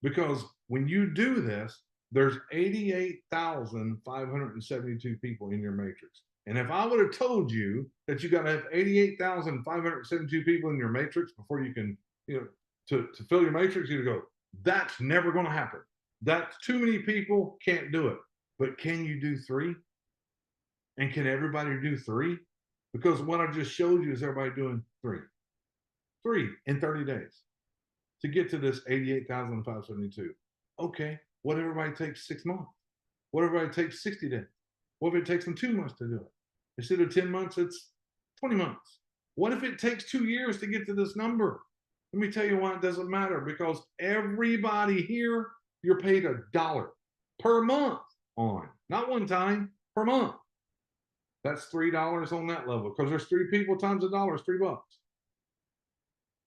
Because when you do this, there's 88,572 people in your matrix. And if I would have told you that you got to have 88,572 people in your matrix before you can, to fill your matrix, you'd go, that's never going to happen. That's too many people, can't do it. But can you do 3? And can everybody do 3? Because what I just showed you is everybody doing 3. 3 in 30 days to get to this 88,572. Okay, what if everybody takes 6 months? What if everybody takes 60 days? What if it takes them 2 months to do it? Instead of 10 months, it's 20 months. What if it takes 2 years to get to this number? Let me tell you why it doesn't matter, because everybody here, you're paid $1 per month on, not one time, per month. That's $3 on that level, because there's 3 people times $1 is $3.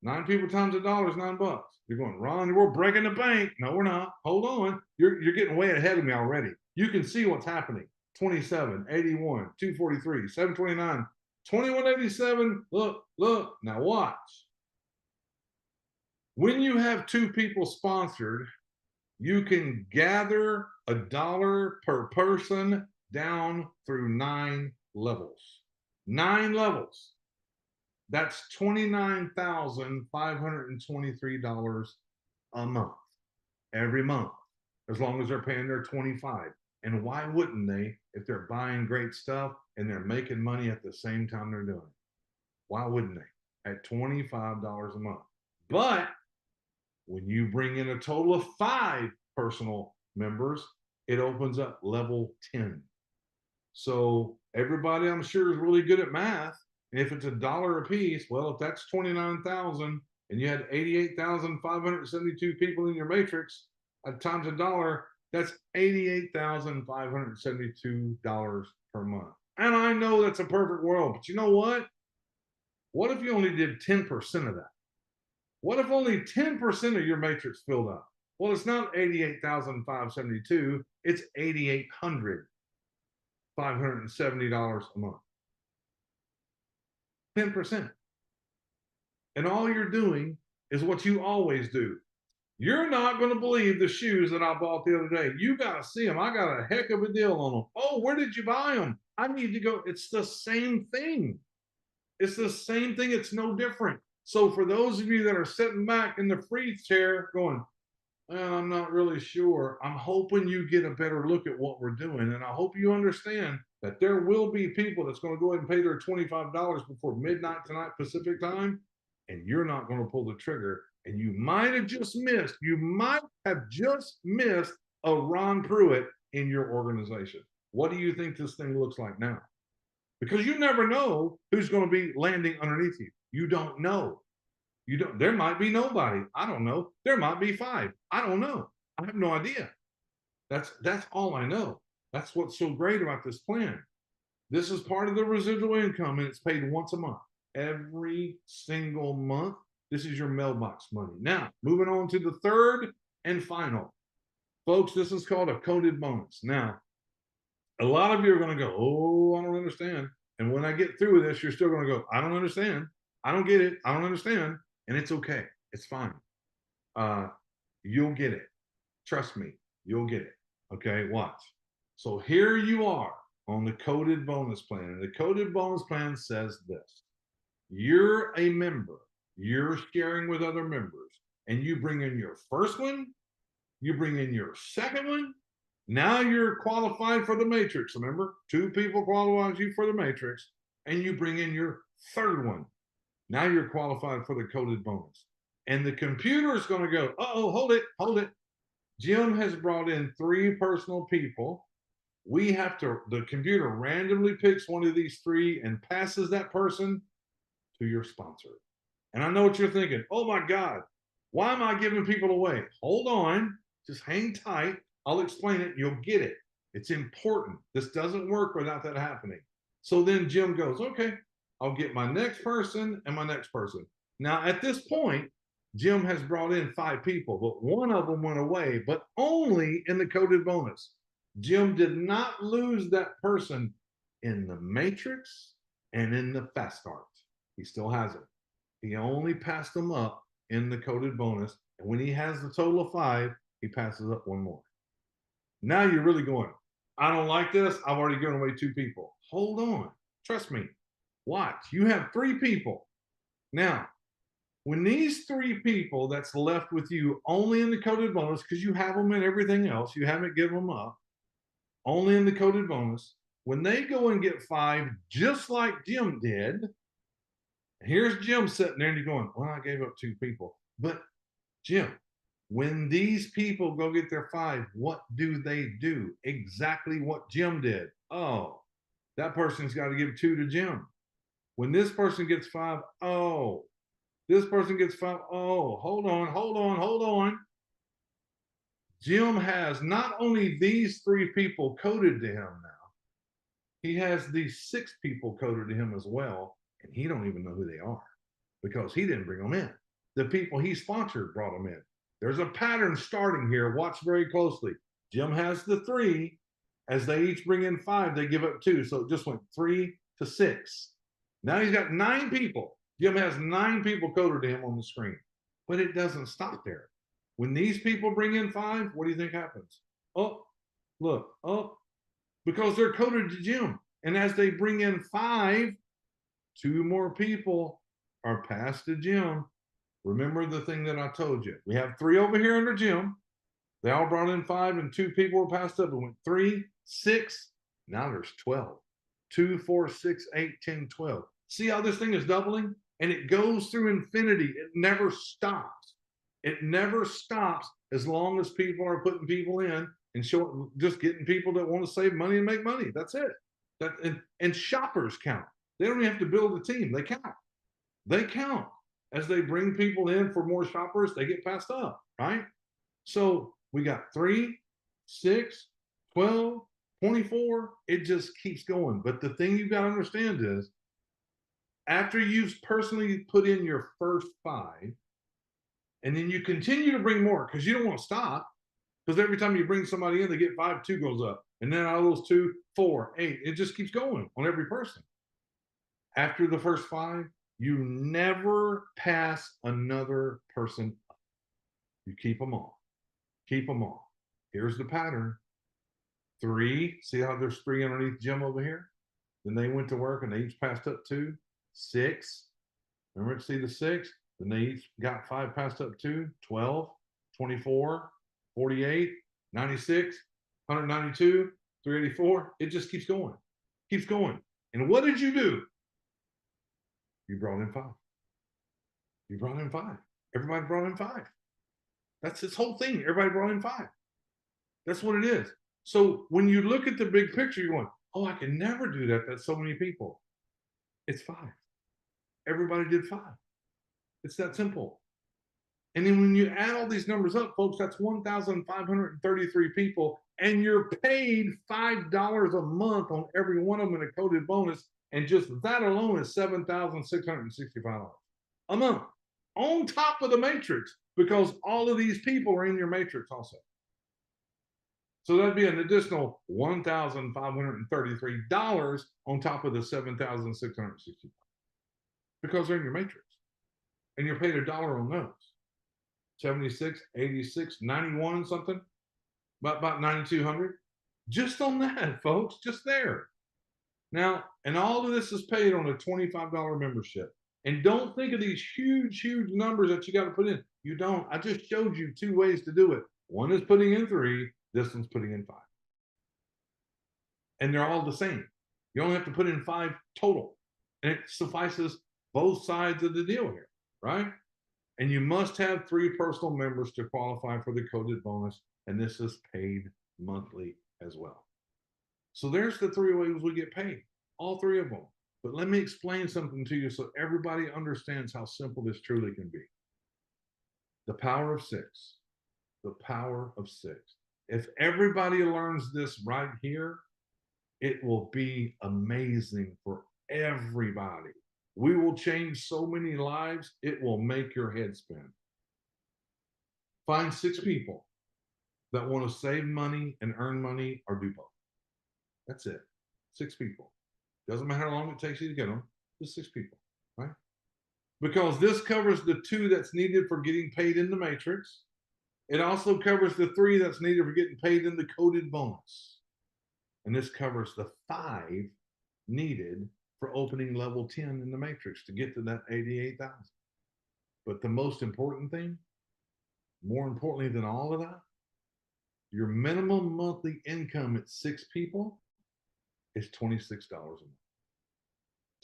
9 people times $1 is $9. You're going, Ron, we're breaking the bank. No, we're not. Hold on. You're getting way ahead of me already. You can see what's happening. 27, 81, 243, 729, 2187. Look. Now watch. When you have 2 people sponsored, you can gather $1 per person down through 9 levels. 9 levels. That's $29,523 a month, every month, as long as they're paying their 25. And why wouldn't they if they're buying great stuff and they're making money at the same time they're doing it? Why wouldn't they? At $25 a month. But when you bring in a total of 5 personal members, it opens up level 10. So everybody, I'm sure, is really good at math. And if it's $1 a piece, well, if that's 29,000 and you had 88,572 people in your matrix times $1, that's $88,572 per month. And I know that's a perfect world, but you know what? What if you only did 10% of that? What if only 10% of your matrix filled up? Well, it's not 88,572, it's $8,570 a month. 10%. And all you're doing is what you always do. You're not going to believe the shoes that I bought the other day. You got to see them. I got a heck of a deal on them. Oh, where did you buy them? I need to go. It's the same thing. It's the same thing. It's no different. So for those of you that are sitting back in the free chair going, well, I'm not really sure. I'm hoping you get a better look at what we're doing. And I hope you understand that there will be people that's going to go ahead and pay their $25 before midnight tonight Pacific time, and you're not going to pull the trigger. And you might have just missed a Ron Pruitt in your organization. What do you think this thing looks like now? Because you never know who's going to be landing underneath you. You don't know. You don't, there might be nobody. I don't know. There might be 5. I don't know. I have no idea. That's all I know. That's what's so great about this plan. This is part of the residual income, and it's paid once a month. Every single month. This is your mailbox money. Now, moving on to the third and final. Folks, this is called a coded bonus. Now, a lot of you are going to go, oh, I don't understand. And when I get through with this, you're still going to go, I don't understand. I don't get it. I don't understand. And it's okay. It's fine. You'll get it. Trust me, you'll get it. Okay, watch. So here you are on the coded bonus plan. And the coded bonus plan says this. You're a member. You're sharing with other members. And you bring in your first one. You bring in your second one. Now you're qualified for the matrix. Remember, 2 people qualifies you for the matrix. And you bring in your third one. Now you're qualified for the coded bonus. And the computer is going to go, uh-oh, hold it. Jim has brought in 3 personal people. The computer randomly picks one of these 3 and passes that person to your sponsor. And I know what you're thinking. Oh my God, why am I giving people away? Hold on, just hang tight. I'll explain it. You'll get it. It's important. This doesn't work without that happening. So then Jim goes, okay, I'll get my next person and my next person. Now, at this point, Jim has brought in 5 people, but one of them went away, but only in the coded bonus. Jim did not lose that person in the matrix and in the fast start. He still has it. He only passed them up in the coded bonus. And when he has the total of 5, he passes up one more. Now you're really going, I don't like this. I've already given away 2 people. Hold on. Trust me. Watch. You have 3 people. Now, when these 3 people that's left with you only in the coded bonus, because you have them in everything else, you haven't given them up, only in the coded bonus, when they go and get 5, just like Jim did, here's Jim sitting there and you're going, well, I gave up 2 people. But Jim, when these people go get their 5, what do they do? Exactly what Jim did. Oh, that person's got to give 2 to Jim. When this person gets 5, oh, this person gets 5. Oh, hold on. Jim has not only these 3 people coded to him now, he has these 6 people coded to him as well, and he don't even know who they are because he didn't bring them in. The people he sponsored brought them in. There's a pattern starting here. Watch very closely. Jim has the 3. As they each bring in 5, they give up 2. So it just went 3 to 6. Now he's got 9 people. Jim has 9 people coded to him on the screen. But it doesn't stop there. When these people bring in 5, what do you think happens? Oh, look, oh, because they're coded to Jim. And as they bring in 5, 2 more people are passed to Jim. Remember the thing that I told you. We have 3 over here under Jim. They all brought in 5 and 2 people were passed up. It went 3, 6. Now there's 12. 2, 4, 6, 8, 10, 12. See how this thing is doubling? And it goes through infinity. It never stops. It never stops as long as people are putting people in and just getting people that want to save money and make money. That's it. And shoppers count. They don't even have to build a team. They count. They count. As they bring people in for more shoppers, they get passed up, right? So we got 3, 6, 12, 24. It just keeps going. But the thing you've got to understand is after you've personally put in your first 5, and then you continue to bring more because you don't want to stop. Because every time you bring somebody in, they get 5, 2 goes up. And then out of those 2, 4, 8, it just keeps going on every person. After the first 5, you never pass another person up. You keep them all. Keep them all. Here's the pattern. 3, see how there's 3 underneath Jim over here? Then they went to work and they each passed up 2. 6. Remember, see the 6? Then they each got 5 passed up to 12, 24, 48, 96, 192, 384. It just keeps going, keeps going. And what did you do? You brought in 5. You brought in 5. Everybody brought in 5. That's this whole thing. Everybody brought in 5. That's what it is. So when you look at the big picture, you're going, oh, I can never do that. That's so many people. It's 5. Everybody did 5. It's that simple. And then when you add all these numbers up, folks, that's 1,533 people, and you're paid $5 a month on every one of them in a coded bonus. And just that alone is $7,665 a month on top of the matrix, because all of these people are in your matrix also. So that'd be an additional $1,533 on top of the $7,665 because they're in your matrix, and you're paid $1 on those. 76, 86, 91, something, about 9,200, just on that, folks, just there. Now, and all of this is paid on a $25 membership. And don't think of these huge, huge numbers that you got to put in. You don't. I just showed you 2 ways to do it. One is putting in 3. This one's putting in 5. And they're all the same. You only have to put in 5 total. And it suffices both sides of the deal here, right? And you must have 3 personal members to qualify for the coded bonus. And this is paid monthly as well. So there's the 3 ways we get paid, all 3 of them. But let me explain something to you so everybody understands how simple this truly can be. The power of 6. The power of 6. If everybody learns this right here, it will be amazing for everybody. We will change so many lives, it will make your head spin. Find 6 people that want to save money and earn money or do both. That's it. 6 people. Doesn't matter how long it takes you to get them, just 6 people, right? Because this covers the 2 that's needed for getting paid in the matrix. It also covers the 3 that's needed for getting paid in the coded bonus. And this covers the 5 needed for opening level 10 in the matrix to get to that 88,000. But the most important thing, more importantly than all of that, your minimum monthly income at 6 people is $26 a month.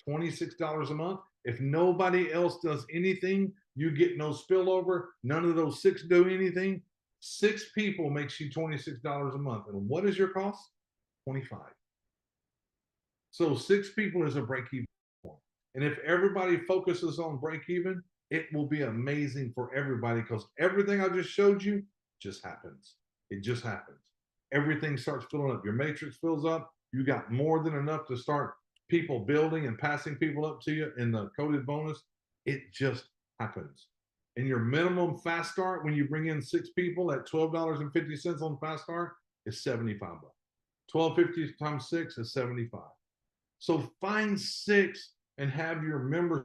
$26 a month. If nobody else does anything, you get no spillover. None of those 6 do anything. 6 people makes you $26 a month. And what is your cost? 25. So 6 people is a break-even point. And if everybody focuses on break-even, it will be amazing for everybody, because everything I just showed you just happens. It just happens. Everything starts filling up. Your matrix fills up. You got more than enough to start people building and passing people up to you in the coded bonus. It just happens. And your minimum fast start when you bring in 6 people at $12.50 on fast start is $75. $12.50 times 6 is $75. So find 6 and have your members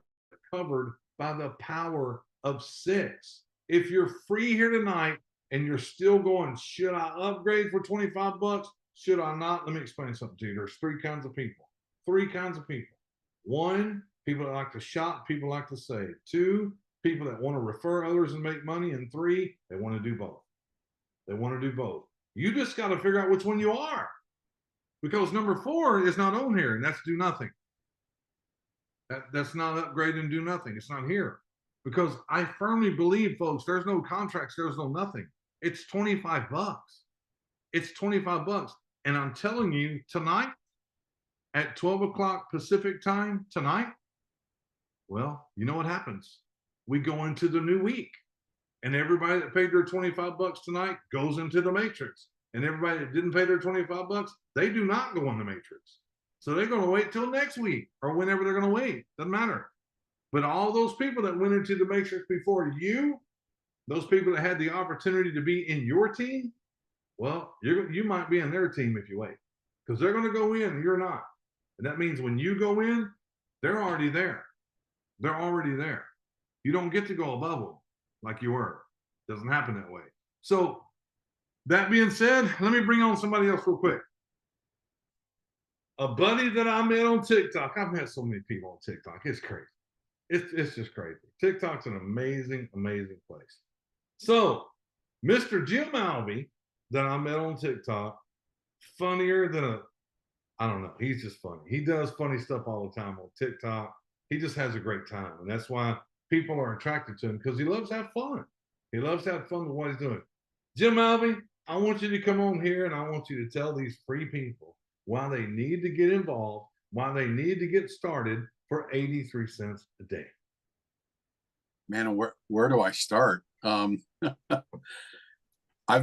covered by the power of 6. If you're free here tonight and you're still going, should I upgrade for $25? Should I not? Let me explain something to you. There's 3 kinds of people. 3 kinds of people. 1, people that like to shop, people like to save. 2, people that want to refer others and make money. And 3, they want to do both. They want to do both. You just got to figure out which one you are. Because number 4 is not on here, and that's do nothing. That's not upgrade and do nothing. It's not here. Because I firmly believe, folks, there's no contracts, there's no nothing. It's $25. It's $25. And I'm telling you, tonight, at 12 o'clock Pacific time tonight, well, you know what happens? We go into the new week. And everybody that paid their $25 tonight goes into the matrix. And everybody that didn't pay their $25, they do not go in the matrix. So they're going to wait till next week or whenever they're going to wait. Doesn't matter. But all those people that went into the matrix before you, those people that had the opportunity to be in your team, well, you might be in their team if you wait, because they're going to go in and you're not. And that means when you go in, they're already there. They're already there. You don't get to go above them like you were. It doesn't happen that way. So that being said, let me bring on somebody else real quick. A buddy that I met on TikTok. I've met so many people on TikTok. It's crazy. It's just crazy. TikTok's an amazing, amazing place. So, Mr. Jim Alvey that I met on TikTok, funnier than a, I don't know. He's just funny. He does funny stuff all the time on TikTok. He just has a great time. And that's why people are attracted to him, because he loves to have fun. He loves to have fun with what he's doing. Jim Alvey, I want you to come on here and I want you to tell these free people why they need to get involved, why they need to get started for 83 cents a day. Man, where do I start? I've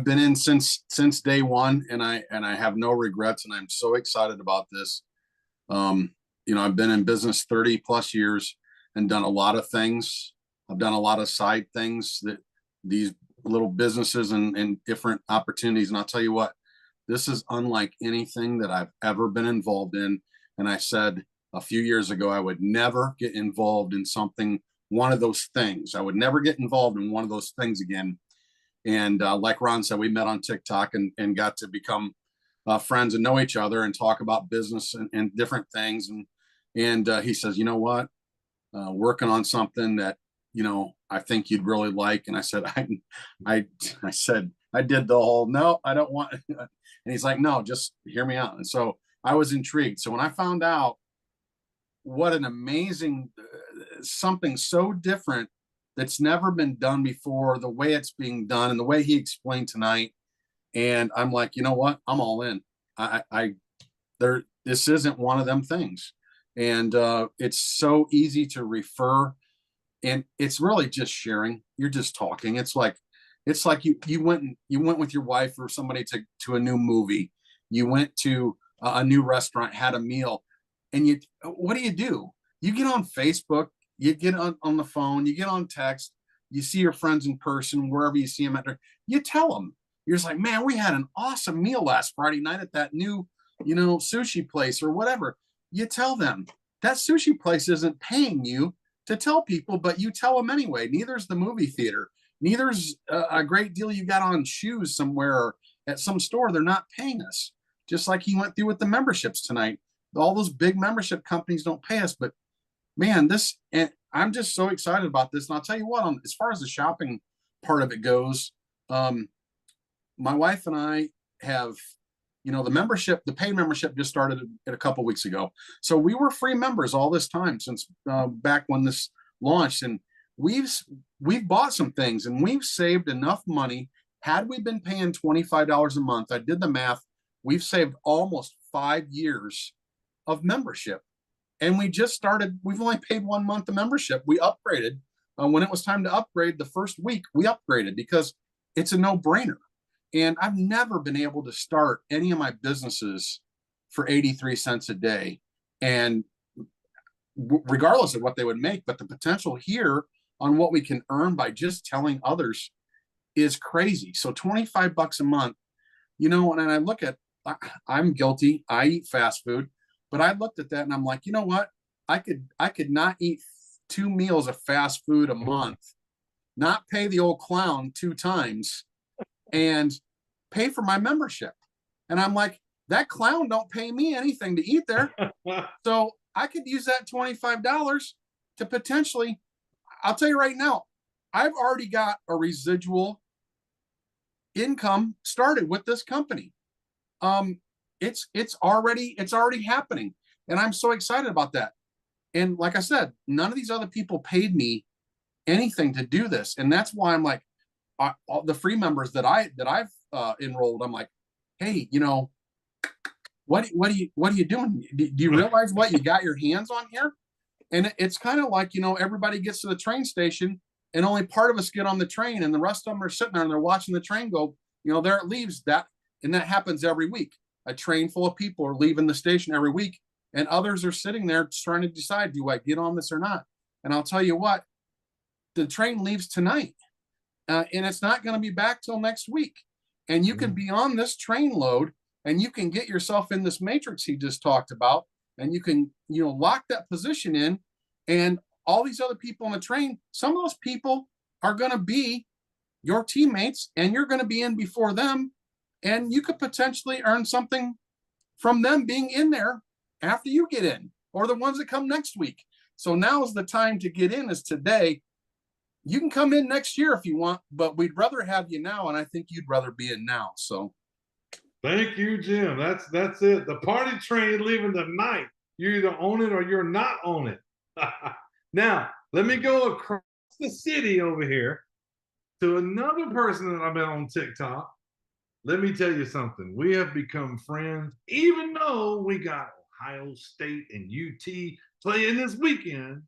been in since day one, and I have no regrets, and I'm so excited about this. I've been in business 30 plus years and done a lot of things. I've done a lot of side things, that these little businesses and different opportunities. And I'll tell you what, this is unlike anything that I've ever been involved in. And I said a few years ago, I would never get involved in one of those things. I would never get involved in one of those things again. And like Ron said, we met on TikTok and got to become friends and know each other and talk about business and different things. And he says, you know what, working on something that, I think you'd really like. And I said, I said, I did the whole, no, I don't want. And he's like, no, just hear me out. And so I was intrigued. So when I found out what an amazing, something so different that's never been done before, the way it's being done and the way he explained tonight. And I'm like, you know what? I'm all in. This isn't one of them things. And it's so easy to refer. And it's really just sharing. You're just talking. It's like you went with your wife or somebody to a new movie. You went to a new restaurant, had a meal, and what do? You get on Facebook, you get on the phone, you get on text, you see your friends in person, wherever you see them at, you tell them. You're just like, man, we had an awesome meal last Friday night at that new, sushi place or whatever. You tell them. That sushi place isn't paying you to tell people, but you tell them anyway. Neither's the movie theater. Neither's a great deal you got on shoes somewhere or at some store. They're not paying us. Just like he went through with the memberships tonight. All those big membership companies don't pay us, but man, and I'm just so excited about this. And I'll tell you what, as far as the shopping part of it goes, my wife and I have, the paid membership just started a couple weeks ago. So we were free members all this time since back when this launched, and we've bought some things and we've saved enough money. Had we been paying $25 a month, I did the math, we've saved almost 5 years of membership. And we've only paid 1 month of membership. We upgraded when it was time to upgrade. The first week we upgraded because it's a no-brainer. And I've never been able to start any of my businesses for 83 cents a day. And regardless of what they would make, but the potential here on what we can earn by just telling others is crazy. So 25 bucks a month, and I look at, I'm guilty. I eat fast food, but I looked at that and I'm like, you know what? I could not eat 2 meals of fast food a month, not pay the old clown 2 times, and pay for my membership. And I'm like, that clown don't pay me anything to eat there. So I could use that $25 to potentially, I'll tell you right now, I've already got a residual income started with this company. It's already happening. And I'm so excited about that. And like I said, none of these other people paid me anything to do this. And that's why I'm like, all the free members that I've enrolled, I'm like, hey, what are you doing? Do you realize what you got your hands on here? And it's kind of like, everybody gets to the train station and only part of us get on the train and the rest of them are sitting there and they're watching the train go, there it leaves that. And that happens every week. A train full of people are leaving the station every week and others are sitting there trying to decide, do I get on this or not? And I'll tell you what, the train leaves tonight. And it's not going to be back till next week. And you can be on this train load and you can get yourself in this matrix he just talked about. And you can, lock that position in, and all these other people on the train, some of those people are going to be your teammates and you're going to be in before them. And you could potentially earn something from them being in there after you get in, or the ones that come next week. So now is the time to get in, is today. You can come in next year if you want, but we'd rather have you now, and I think you'd rather be in now. So Thank you, Jim. That's it. The party train leaving tonight. You either own it or you're not on it. Now, let me go across the city over here to another person that I met on TikTok. Let me tell you something. We have become friends, even though we got Ohio State and UT playing this weekend.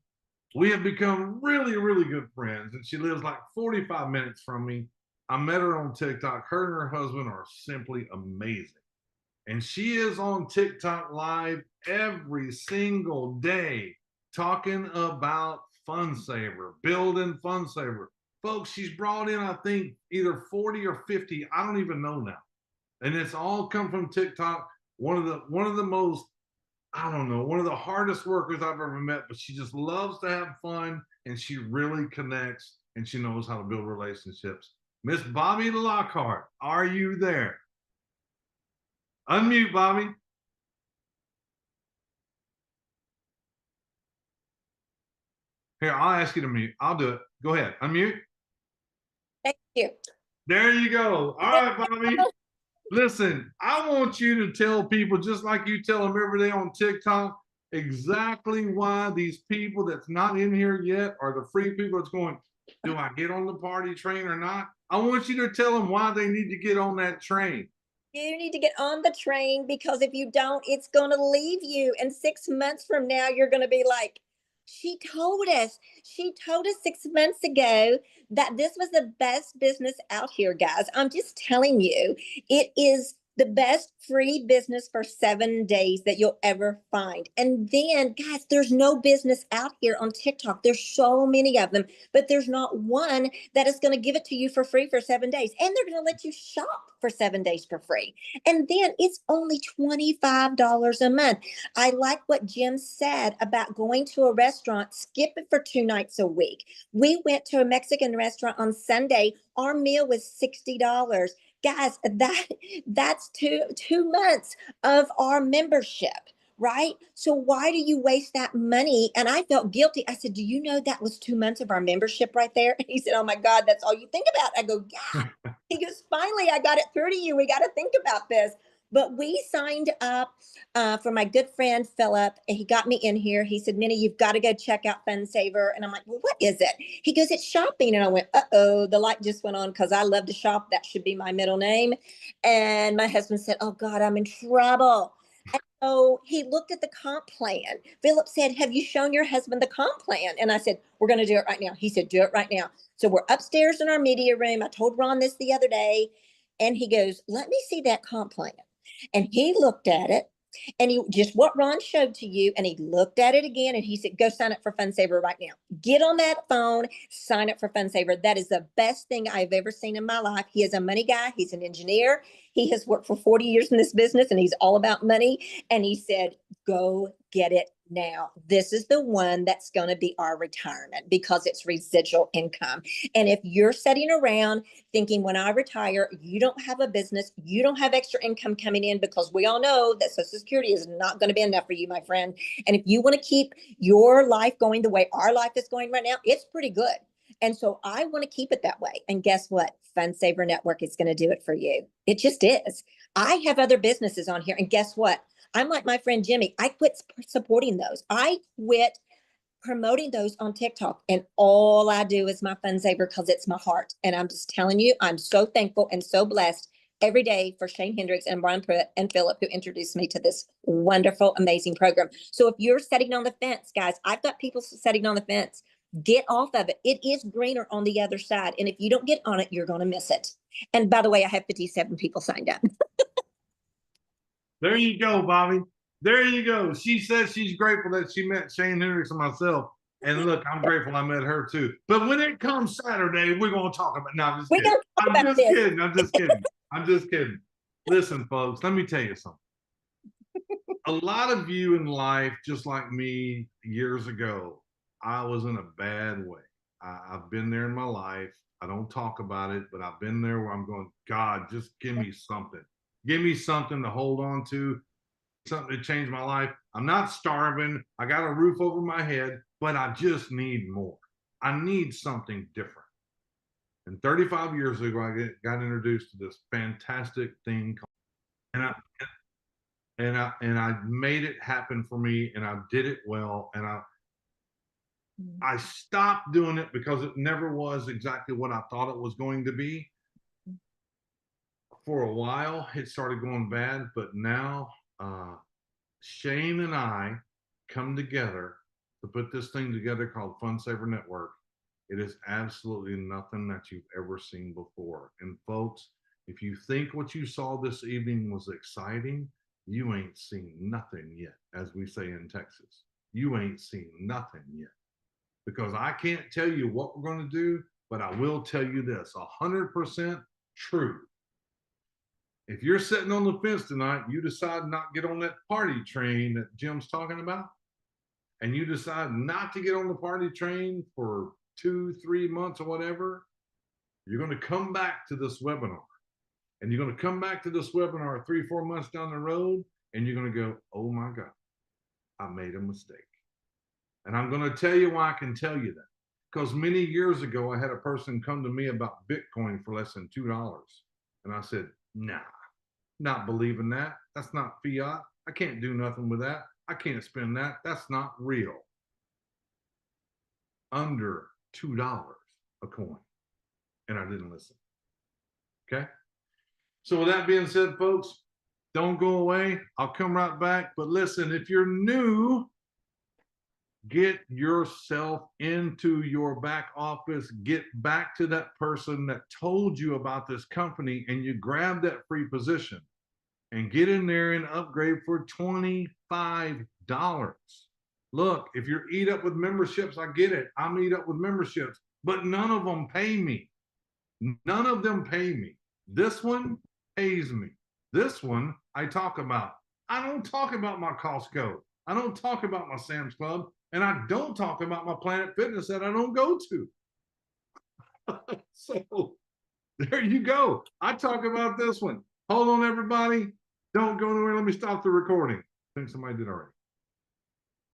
We have become really, really good friends. And she lives like 45 minutes from me. I met her on TikTok. Her and her husband are simply amazing. And she is on TikTok live every single day talking about FunSaver, building FunSaver. Folks, she's brought in, I think, either 40 or 50. I don't even know now. And it's all come from TikTok. One of the most, I don't know, one of the hardest workers I've ever met, but she just loves to have fun and she really connects and she knows how to build relationships. Miss Bobby Lockhart, are you there? Unmute, Bobby. Here, I'll ask you to mute. I'll do it. Go ahead. Unmute. Thank you. There you go. All right, Bobby. Listen, I want you to tell people, just like you tell them every day on TikTok, exactly why these people that's not in here yet are the free people that's going, do I get on the party train or not? I want you to tell them why they need to get on that train. You need to get on the train, because if you don't, it's going to leave you. And 6 months from now, you're going to be like, she told us 6 months ago that this was the best business out here, guys. I'm just telling you, it is the best free business for 7 days that you'll ever find. And then, guys, there's no business out here on TikTok. There's so many of them, but there's not one that is going to give it to you for free for 7 days. And they're going to let you shop for 7 days for free. And then it's only $25 a month. I like what Jim said about going to a restaurant, skip it for 2 nights a week. We went to a Mexican restaurant on Sunday. Our meal was $60. Guys, that's two months of our membership, right? So why do you waste that money? And I felt guilty. I said, do you know that was 2 months of our membership right there? And he said, oh my God, that's all you think about. I go, yeah. He goes, finally, I got it through to you. We got to think about this. But we signed up for my good friend, Philip. And he got me in here. He said, Minnie, you've got to go check out FunSaver. And I'm like, well, what is it? He goes, it's shopping. And I went, uh-oh, the light just went on, because I love to shop. That should be my middle name. And my husband said, oh God, I'm in trouble. And so he looked at the comp plan. Philip said, have you shown your husband the comp plan? And I said, we're going to do it right now. He said, do it right now. So we're upstairs in our media room. I told Ron this the other day. And he goes, let me see that comp plan. And he looked at it, and he just what Ron showed to you, and he looked at it again, and he said, go sign up for FunSaver right now. Get on that phone, sign up for FunSaver. That is the best thing I've ever seen in my life. He is a money guy. He's an engineer. He has worked for 40 years in this business, and he's all about money. And he said, go get it now. This is the one that's going to be our retirement, because it's residual income. And if you're sitting around thinking, when I retire, you don't have a business, you don't have extra income coming in, because we all know that Social Security is not going to be enough for you, my friend. And if you want to keep your life going the way our life is going right now, it's pretty good. And so I want to keep it that way. And guess what? FunSaver Network is going to do it for you. It just is. I have other businesses on here. And guess what? I'm like my friend Jimmy. I quit supporting those. I quit promoting those on TikTok. And all I do is my FunSaver, because it's my heart. And I'm just telling you, I'm so thankful and so blessed every day for Shane Hendricks and Brian Pruitt and Philip, who introduced me to this wonderful, amazing program. So if you're sitting on the fence, guys, I've got people sitting on the fence. Get off of it. It is greener on the other side. And if you don't get on it, you're going to miss it. And by the way, I have 57 people signed up. There you go, Bobby. There you go. She says she's grateful that she met Shane Hendricks and myself. And look, I'm grateful I met her too. But when it comes Saturday, we're going to talk about, no, I'm just kidding. I'm just kidding. I'm just kidding. Listen, folks, let me tell you something. A lot of you in life, just like me years ago, I was in a bad way. I've been there in my life. I don't talk about it, but I've been there where I'm going, God, just give me something. Give me something to hold on to. something to change my life. I'm not starving. I got a roof over my head, but I just need more. I need something different. And 35 years ago, I got introduced to this fantastic thing called, and I made it happen for me, and I did it well, and I stopped doing it because it never was exactly what I thought it was going to be. For a while, it started going bad, but now Shane and I come together to put this thing together called Fun Saver Network. It is absolutely nothing that you've ever seen before. And folks, if you think what you saw this evening was exciting, you ain't seen nothing yet, as we say in Texas. You ain't seen nothing yet. Because I can't tell you what we're going to do, but I will tell you this, 100% true. If you're sitting on the fence tonight, you decide not to get on that party train that Jim's talking about, and you decide not to get on the party train for 2-3 months or whatever, you're going to come back to this webinar. And you're going to come back to this webinar 3-4 months down the road, and you're going to go, oh my God, I made a mistake. And I'm going to tell you why I can tell you that. Because many years ago, I had a person come to me about Bitcoin for less than $2. And I said, nah, not believing that. That's not fiat. I can't do nothing with that. I can't spend that. That's not real. Under $2 a coin. And I didn't listen. Okay? So with that being said, folks, don't go away. I'll come right back. But listen, if you're new, get yourself into your back office. Get back to that person that told you about this company, and you grab that free position and get in there and upgrade for $25. Look, if you're eat up with memberships, I get it. I'm eat up with memberships, but none of them pay me. None of them pay me. This one pays me. This one I talk about. I don't talk about my Costco. I don't talk about my Sam's Club. And I don't talk about my Planet Fitness that I don't go to. So there you go. I talk about this one. Hold on, everybody. Don't go anywhere. Let me stop the recording. I think somebody did already.